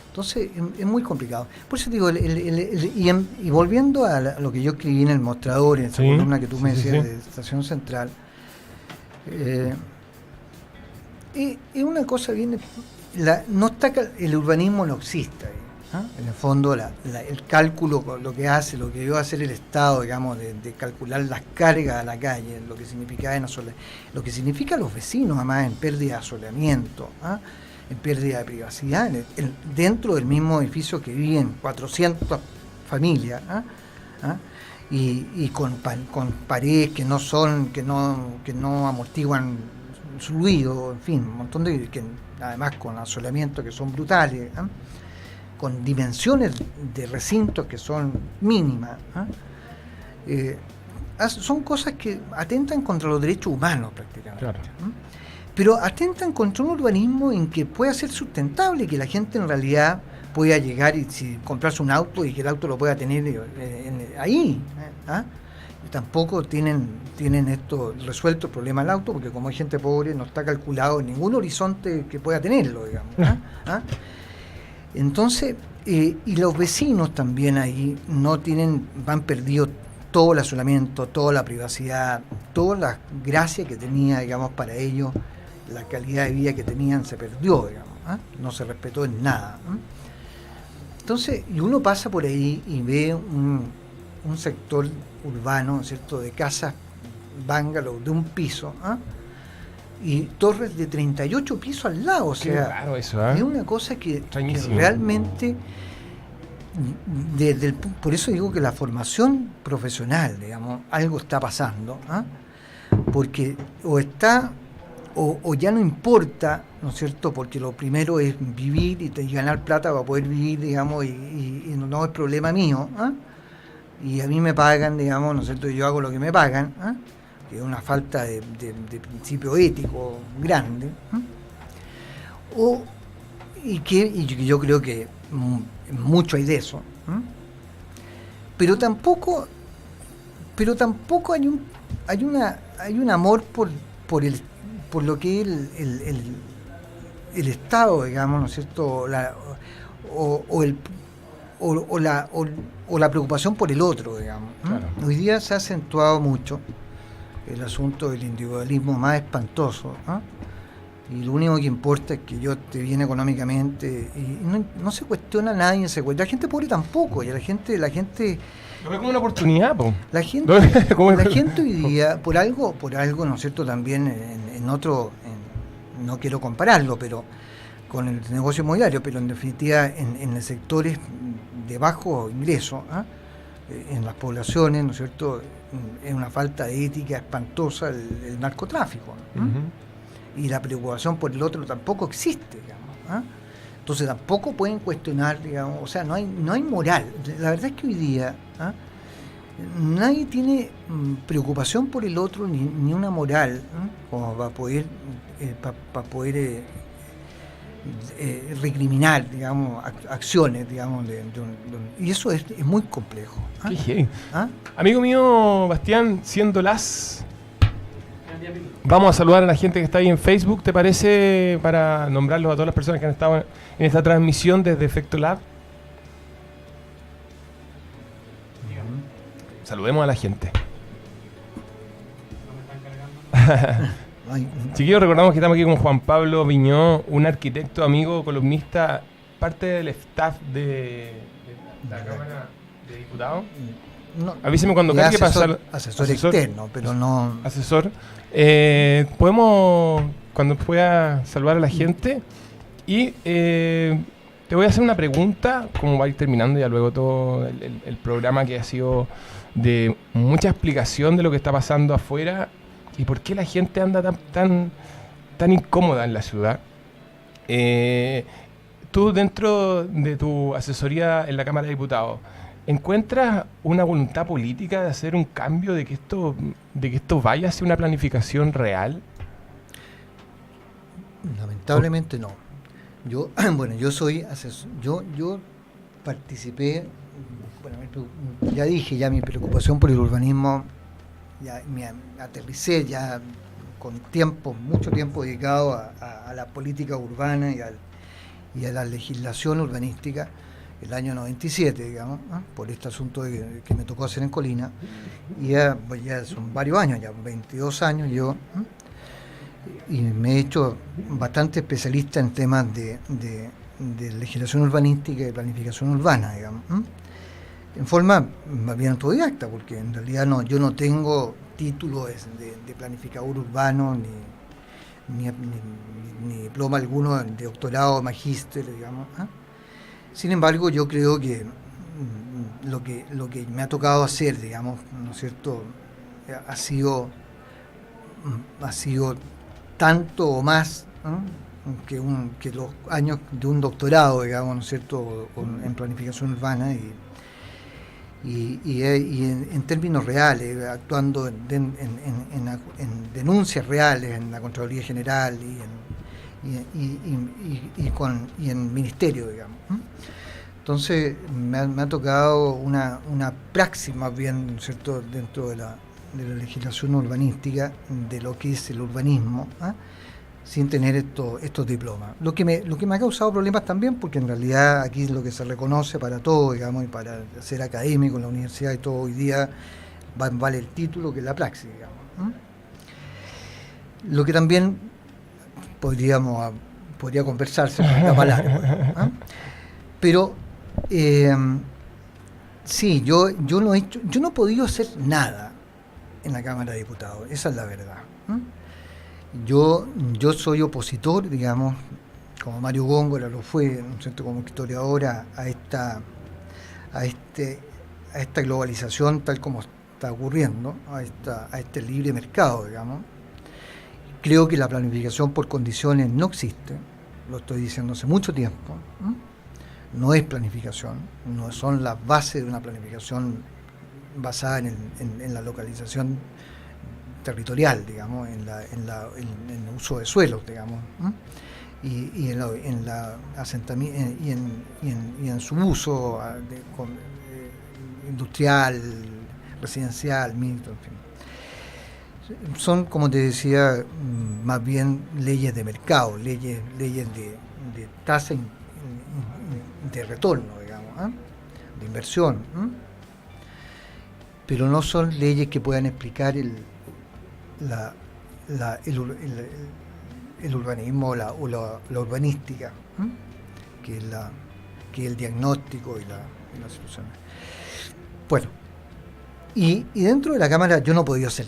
Entonces es muy complicado. Por eso digo, y volviendo a lo que yo escribí en el mostrador, en esa columna que tú me decías de Estación Central, es una cosa bien, no está, el urbanismo no existe ahí, ¿eh? En el fondo el cálculo, lo que iba a hacer el Estado, digamos, de calcular las cargas a la calle, lo que significa lo que significa a los vecinos, además, en pérdida de asoleamiento, ¿eh?, en pérdida de privacidad, dentro del mismo edificio que viven 400 familias, ¿eh?, ¿eh?, y con paredes que no amortiguan su ruido, en fin, un montón además con asolamientos que son brutales, ¿eh?, con dimensiones de recintos que son mínimas, ¿eh?, son cosas que atentan contra los derechos humanos prácticamente, claro, ¿eh?, pero atentan contra un urbanismo en que pueda ser sustentable, que la gente en realidad pueda llegar y comprarse un auto y que el auto lo pueda tener ahí, ¿eh? Tampoco tienen esto resuelto el problema del auto, porque como hay gente pobre no está calculado en ningún horizonte que pueda tenerlo, digamos, ¿eh? ¿Ah? Entonces Y los vecinos también ahí van perdido todo el asolamiento, toda la privacidad, toda la gracia que tenía, digamos, para ellos, la calidad de vida que tenían se perdió, digamos, no se respetó en nada. Entonces, y uno pasa por ahí y ve un sector urbano, ¿cierto?, de casas bungalow de un piso, y torres de 38 pisos al lado, o sea, raro eso, es una cosa que realmente, por eso digo que la formación profesional, digamos, algo está pasando, porque o ya no importa, ¿no es cierto?, porque lo primero es vivir y ganar plata para poder vivir, digamos, y no es problema mío, y a mí me pagan, digamos, ¿no es cierto?, y yo hago lo que me pagan, que es una falta de principio ético grande, y yo creo que mucho hay de eso, pero tampoco hay un amor por lo que es el Estado, digamos, ¿no es cierto?, o la preocupación por el otro, digamos. Claro. Hoy día se ha acentuado mucho el asunto del individualismo más espantoso, y lo único que importa es que yo esté bien económicamente, y no se cuestiona a nadie, la gente pobre tampoco, y la gente lo ve como una oportunidad, po. la gente hoy día, por algo, ¿no es cierto?, también en otro, no quiero compararlo, pero con el negocio inmobiliario, pero en definitiva en los sectores de bajo ingreso, en las poblaciones, ¿no es cierto?, es una falta de ética espantosa el narcotráfico, y la preocupación por el otro tampoco existe, digamos, entonces tampoco pueden cuestionar, digamos, o sea, no hay moral. La verdad es que hoy día nadie tiene preocupación por el otro ni una moral, como para poder recriminar, digamos, acciones, digamos, y eso es muy complejo. Qué heavy. Amigo mío, Bastián, siendo vamos a saludar a la gente que está ahí en Facebook, ¿te parece? Para nombrarlos a todas las personas que han estado en esta transmisión desde Efecto Lab. Saludemos a la gente. Chiquillos, recordamos que estamos aquí con Juan Pablo Viñó, un arquitecto, amigo, columnista, parte del staff de la Cámara de Diputados. No, avíseme cuando cargue pasar. Asesor externo, pero no. Asesor. Podemos, cuando pueda, saludar a la gente. Y te voy a hacer una pregunta, como va a ir terminando ya luego todo el programa, que ha sido de mucha explicación de lo que está pasando afuera y por qué la gente anda tan incómoda en la ciudad. Tú, dentro de tu asesoría en la Cámara de Diputados, ¿encuentras una voluntad política de hacer un cambio, de que esto vaya hacia una planificación real? Lamentablemente no. Yo soy asesor. Yo participé, ya dije, mi preocupación por el urbanismo, ya me aterricé ya con mucho tiempo dedicado a la política urbana y a la legislación urbanística, el año 97, digamos, por este asunto que me tocó hacer en Colina, y ya son varios años, ya 22 años yo, y me he hecho bastante especialista en temas de legislación urbanística y planificación urbana, digamos, en forma más bien autodidacta, porque en realidad yo no tengo título de planificador urbano, ni diploma alguno de doctorado, magíster, digamos. Sin embargo, yo creo que lo que me ha tocado hacer, digamos, ¿no es cierto?, ha sido tanto o más, que los años de un doctorado, digamos, ¿no es cierto?, en planificación urbana y en términos reales, actuando en denuncias reales en la Contraloría General y en ministerio, digamos. Entonces me ha tocado una praxis más bien, ¿no es cierto?, dentro de la legislación urbanística, de lo que es el urbanismo, sin tener estos diplomas. Lo que me ha causado problemas también, porque en realidad aquí es lo que se reconoce para todo, digamos, y para ser académico en la universidad y todo hoy día vale el título que la praxis, digamos. Lo que también podría conversarse la palabra. Pero sí, yo no he podido hacer nada en la Cámara de Diputados, esa es la verdad. Yo soy opositor, digamos, como Mario Góngora lo fue, ¿no es cierto?, como historiador a esta globalización tal como está ocurriendo, a este libre mercado, digamos. Creo que la planificación por condiciones no existe, lo estoy diciendo hace mucho tiempo. No es planificación, no son las bases de una planificación basada en la localización territorial, digamos, en el uso de suelos, digamos, y en su uso industrial, residencial, mixto, en fin. Son, como te decía, más bien leyes de mercado, leyes de tasa de retorno, digamos, de inversión, pero no son leyes que puedan explicar el urbanismo o la urbanística, que es el diagnóstico y las soluciones. Bueno, y dentro de la Cámara yo no he podido hacer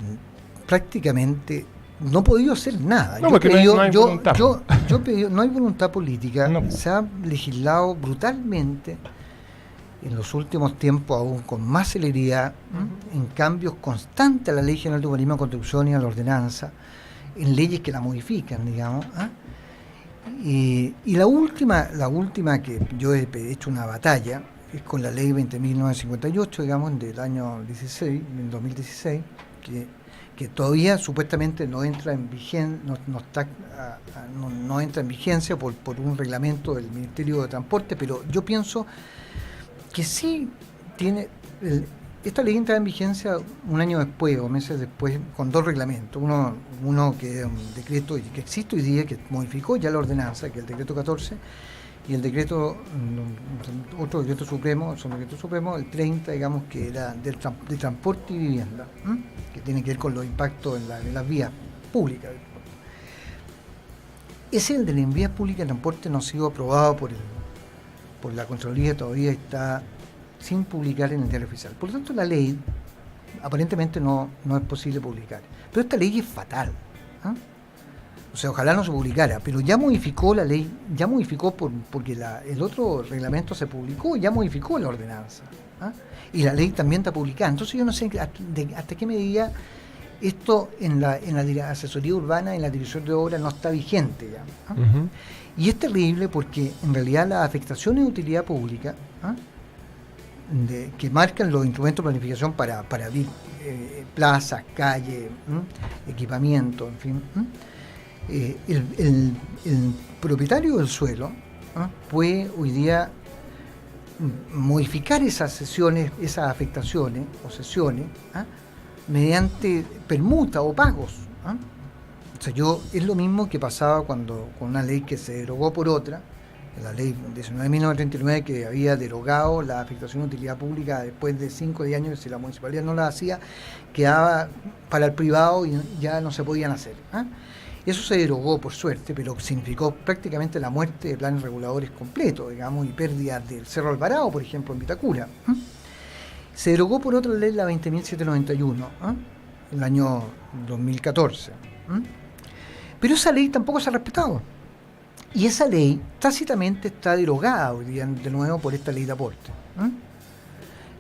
prácticamente, no he podido hacer nada. No, porque no hay voluntad. No hay voluntad política. No. Se ha legislado brutalmente en los últimos tiempos, aún con más celeridad, en cambios constantes a la Ley General de Urbanismo y Construcción y a la ordenanza, en leyes que la modifican, digamos. Y la última que yo he hecho una batalla es con la Ley 20.958, digamos, del año 2016, que todavía supuestamente no entra en vigencia, no entra en vigencia por un reglamento del Ministerio de Transporte, pero yo pienso que sí tiene. Esta ley entra en vigencia un año después o meses después con dos reglamentos. Uno que es un decreto que existe hoy día, que modificó ya la ordenanza, que es el decreto 14, y el decreto, otro decreto supremo, el 30, digamos, que era de transporte y vivienda, que tiene que ver con los impactos en las vías públicas. El de las vías públicas de transporte no ha sido aprobado por la Contraloría, todavía está sin publicar en el diario oficial. Por lo tanto, la ley aparentemente no es posible publicar. Pero esta ley es fatal. O sea, ojalá no se publicara, pero ya modificó la ley, porque el otro reglamento se publicó, ya modificó la ordenanza. Y la ley también está publicada. Entonces yo no sé hasta qué medida esto en la asesoría urbana, en la dirección de obra, no está vigente ya. Y es terrible porque en realidad las afectaciones de utilidad pública que marcan los instrumentos de planificación para plazas, calles, equipamiento, en fin, el propietario del suelo puede hoy día modificar esas afectaciones o sesiones mediante permuta o pagos. O sea, es lo mismo que pasaba con una ley que se derogó por otra, la ley 19.939, que había derogado la afectación de utilidad pública después de 5 o 10 años, que si la municipalidad no la hacía, quedaba para el privado y ya no se podían hacer. Eso se derogó, por suerte, pero significó prácticamente la muerte de planes reguladores completos, digamos, y pérdidas del Cerro Alvarado, por ejemplo, en Vitacura. Se derogó por otra ley, la 20.791, el año 2014. Pero esa ley tampoco se ha respetado. Y esa ley tácitamente está derogada hoy día de nuevo por esta ley de aporte.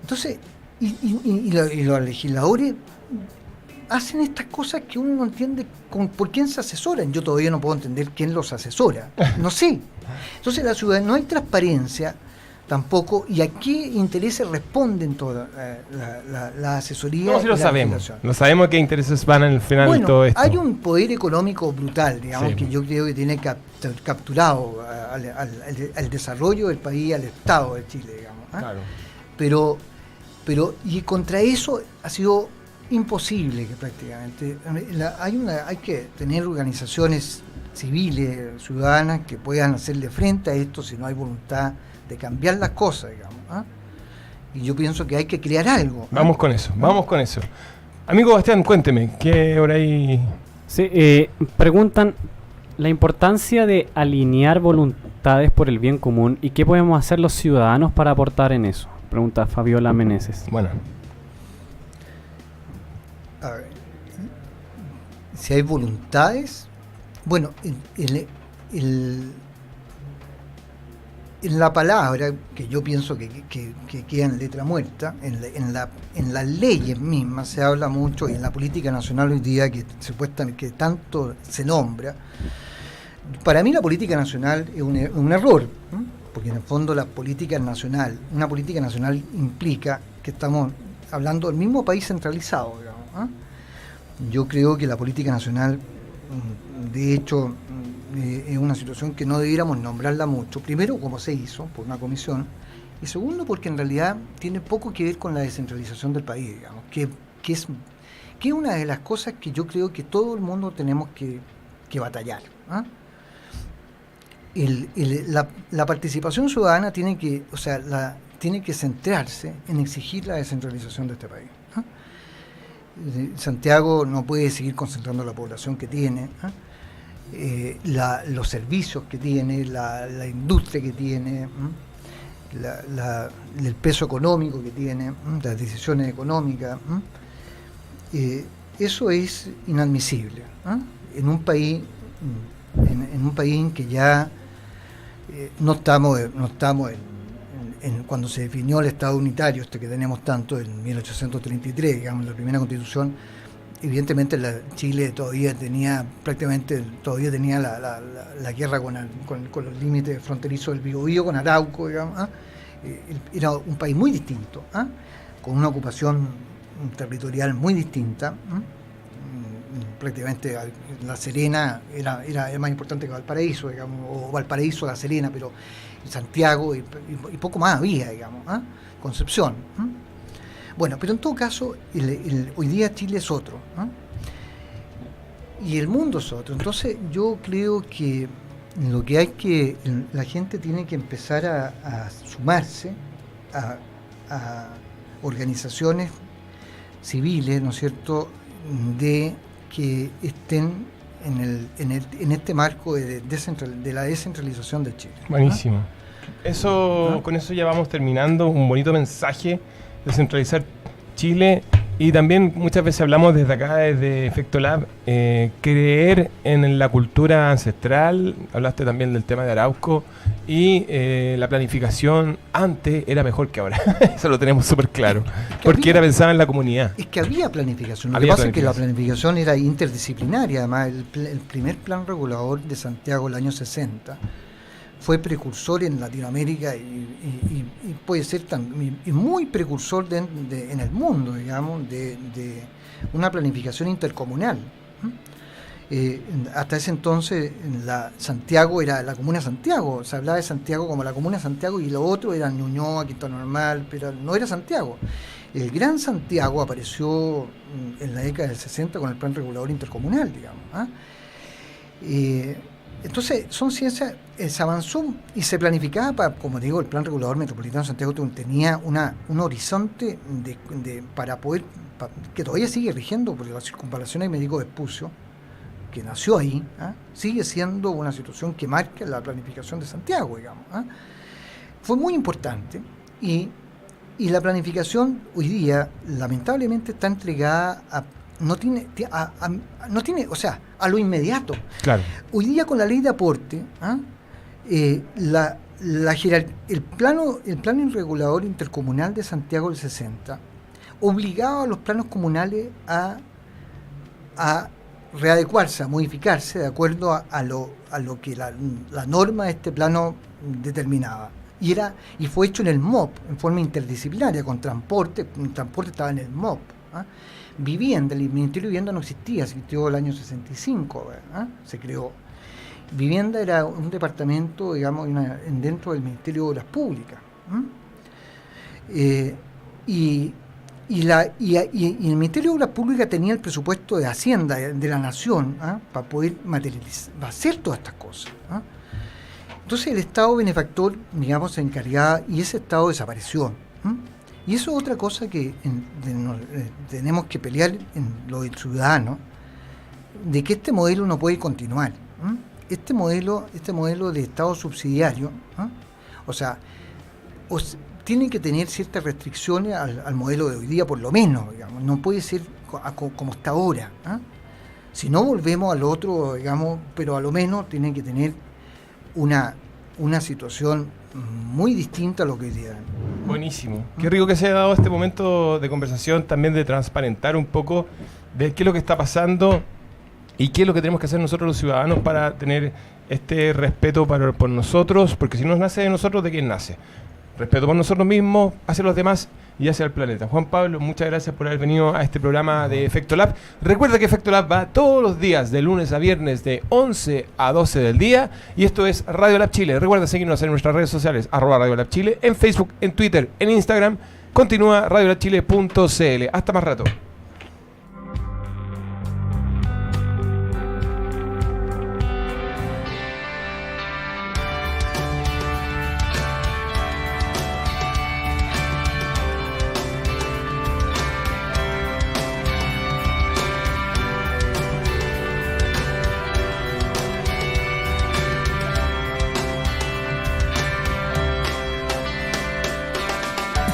Entonces, y los legisladores hacen estas cosas que uno no entiende por quién se asesoran. Yo todavía no puedo entender quién los asesora. No sé. Entonces, la ciudad no hay transparencia tampoco, y a qué intereses responden toda la asesoría. No, si lo sabemos. Lo sabemos qué intereses van en el final de todo esto. Hay un poder económico brutal, digamos, que yo creo que tiene capturado al desarrollo del país, al Estado de Chile, digamos. Claro. Pero y contra eso ha sido imposible que prácticamente. Hay que tener organizaciones civiles, ciudadanas, que puedan hacerle frente a esto si no hay voluntad de cambiar las cosas, digamos. ¿Ah? Y yo pienso que hay que crear algo. Vamos con eso, vamos con eso. Amigo Bastián, cuénteme, ¿qué hora hay? Sí, preguntan la importancia de alinear voluntades por el bien común y qué podemos hacer los ciudadanos para aportar en eso. Pregunta Fabiola Meneses. Bueno. A ver, si hay voluntades, bueno, en la palabra, que yo pienso que queda en letra muerta, en las leyes mismas se habla mucho, y en la política nacional hoy día, que supuestamente que tanto se nombra. Para mí la política nacional es un error, ¿eh? Porque en el fondo una política nacional implica que estamos hablando del mismo país centralizado, digamos, ¿eh? Yo creo que la política nacional, de hecho, es una situación que no debiéramos nombrarla mucho. Primero, como se hizo, por una comisión, y segundo, porque en realidad tiene poco que ver con la descentralización del país, digamos, que es una de las cosas que yo creo que todo el mundo tenemos que batallar, ¿eh? La participación ciudadana tiene que centrarse en exigir la descentralización de este país, ¿eh? Santiago no puede seguir concentrando la población que tiene, ¿eh? Los servicios que tiene, la industria que tiene, ¿eh? El peso económico que tiene, ¿eh? Las decisiones económicas, ¿eh? Eso es inadmisible, ¿eh? En un país en que ya no estamos cuando se definió el Estado unitario, que tenemos tanto en 1833, digamos, la primera Constitución. Evidentemente Chile todavía tenía la guerra con los límites fronterizos del Biobío, con Arauco, digamos, ¿eh? Era un país muy distinto, ¿eh? Con una ocupación territorial muy distinta, ¿eh? Prácticamente La Serena era más importante que Valparaíso, digamos, o Valparaíso La Serena, pero Santiago y poco más había, digamos, ¿eh? Concepción, ¿eh? Bueno, pero en todo caso, hoy día Chile es otro, ¿eh? Y el mundo es otro. Entonces yo creo que la gente tiene que empezar a sumarse a organizaciones civiles, ¿no es cierto?, que estén en este marco de la descentralización de Chile. Buenísimo. Con eso ya vamos terminando. Un bonito mensaje: descentralizar Chile. Y también muchas veces hablamos desde acá, desde Efecto Lab, creer en la cultura ancestral. Hablaste también del tema de Arauco. Y la planificación antes era mejor que ahora. Eso lo tenemos súper claro. Porque era pensada en la comunidad. Es que había planificación. Lo que pasa es que la planificación era interdisciplinaria. Además, el primer plan regulador de Santiago, el año 60, fue precursor en Latinoamérica y puede ser muy precursor en el mundo, digamos, de una planificación intercomunal. Hasta ese entonces Santiago era la Comuna Santiago, se hablaba de Santiago como la Comuna Santiago y lo otro era Ñuñoa, Quinta Normal, pero no era Santiago. El Gran Santiago apareció en la década del 60 con el Plan Regulador Intercomunal, digamos, ¿eh? Entonces, son ciencias, se avanzó y se planificaba, como digo, el Plan Regulador Metropolitano de Santiago tenía un horizonte para poder, que todavía sigue rigiendo por la circunvalación de Médico Vespucio, que nació ahí, ¿eh? Sigue siendo una situación que marca la planificación de Santiago, digamos, ¿eh? Fue muy importante y la planificación hoy día, lamentablemente, está entregada a lo inmediato. Claro. Hoy día con la ley de aporte, el plano regulador intercomunal de Santiago del 60 obligaba a los planos comunales a readecuarse, a modificarse de acuerdo a lo que la norma de este plano determinaba. Y fue hecho en el MOP, en forma interdisciplinaria, con transporte. El transporte estaba en el MOP. Vivienda, el Ministerio de Vivienda no existía, existió el año 65, se creó. Vivienda era un departamento, digamos, dentro del Ministerio de Obras Públicas. Y y el Ministerio de Obras Públicas tenía el presupuesto de Hacienda de la Nación para poder materializar, para hacer todas estas cosas. Entonces el Estado benefactor, digamos, se encargaba y ese Estado desapareció. Y eso es otra cosa que tenemos que pelear en lo del ciudadano, de que este modelo no puede continuar. Este modelo de Estado subsidiario, o sea, tiene que tener ciertas restricciones al modelo de hoy día, por lo menos, digamos. No puede ser como está ahora. Si no volvemos al otro, digamos, pero a lo menos tiene que tener una situación muy distinta a lo que hoy día. Buenísimo. Qué rico que se haya dado este momento de conversación, también de transparentar un poco de qué es lo que está pasando y qué es lo que tenemos que hacer nosotros los ciudadanos para tener este respeto por nosotros, porque si no nace de nosotros, ¿de quién nace? Respeto por nosotros mismos, hacia los demás y hacia el planeta. Juan Pablo, muchas gracias por haber venido a este programa de Efecto Lab. Recuerda que Efecto Lab va todos los días, de lunes a viernes, de 11 a 12 del día. Y esto es Radio Lab Chile. Recuerda seguirnos en nuestras redes sociales, @Radio Lab Chile, en Facebook, en Twitter, en Instagram. Continúa radiolabchile.cl. Hasta más rato.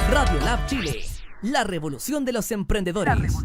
Radio Lab Chile, la revolución de los emprendedores.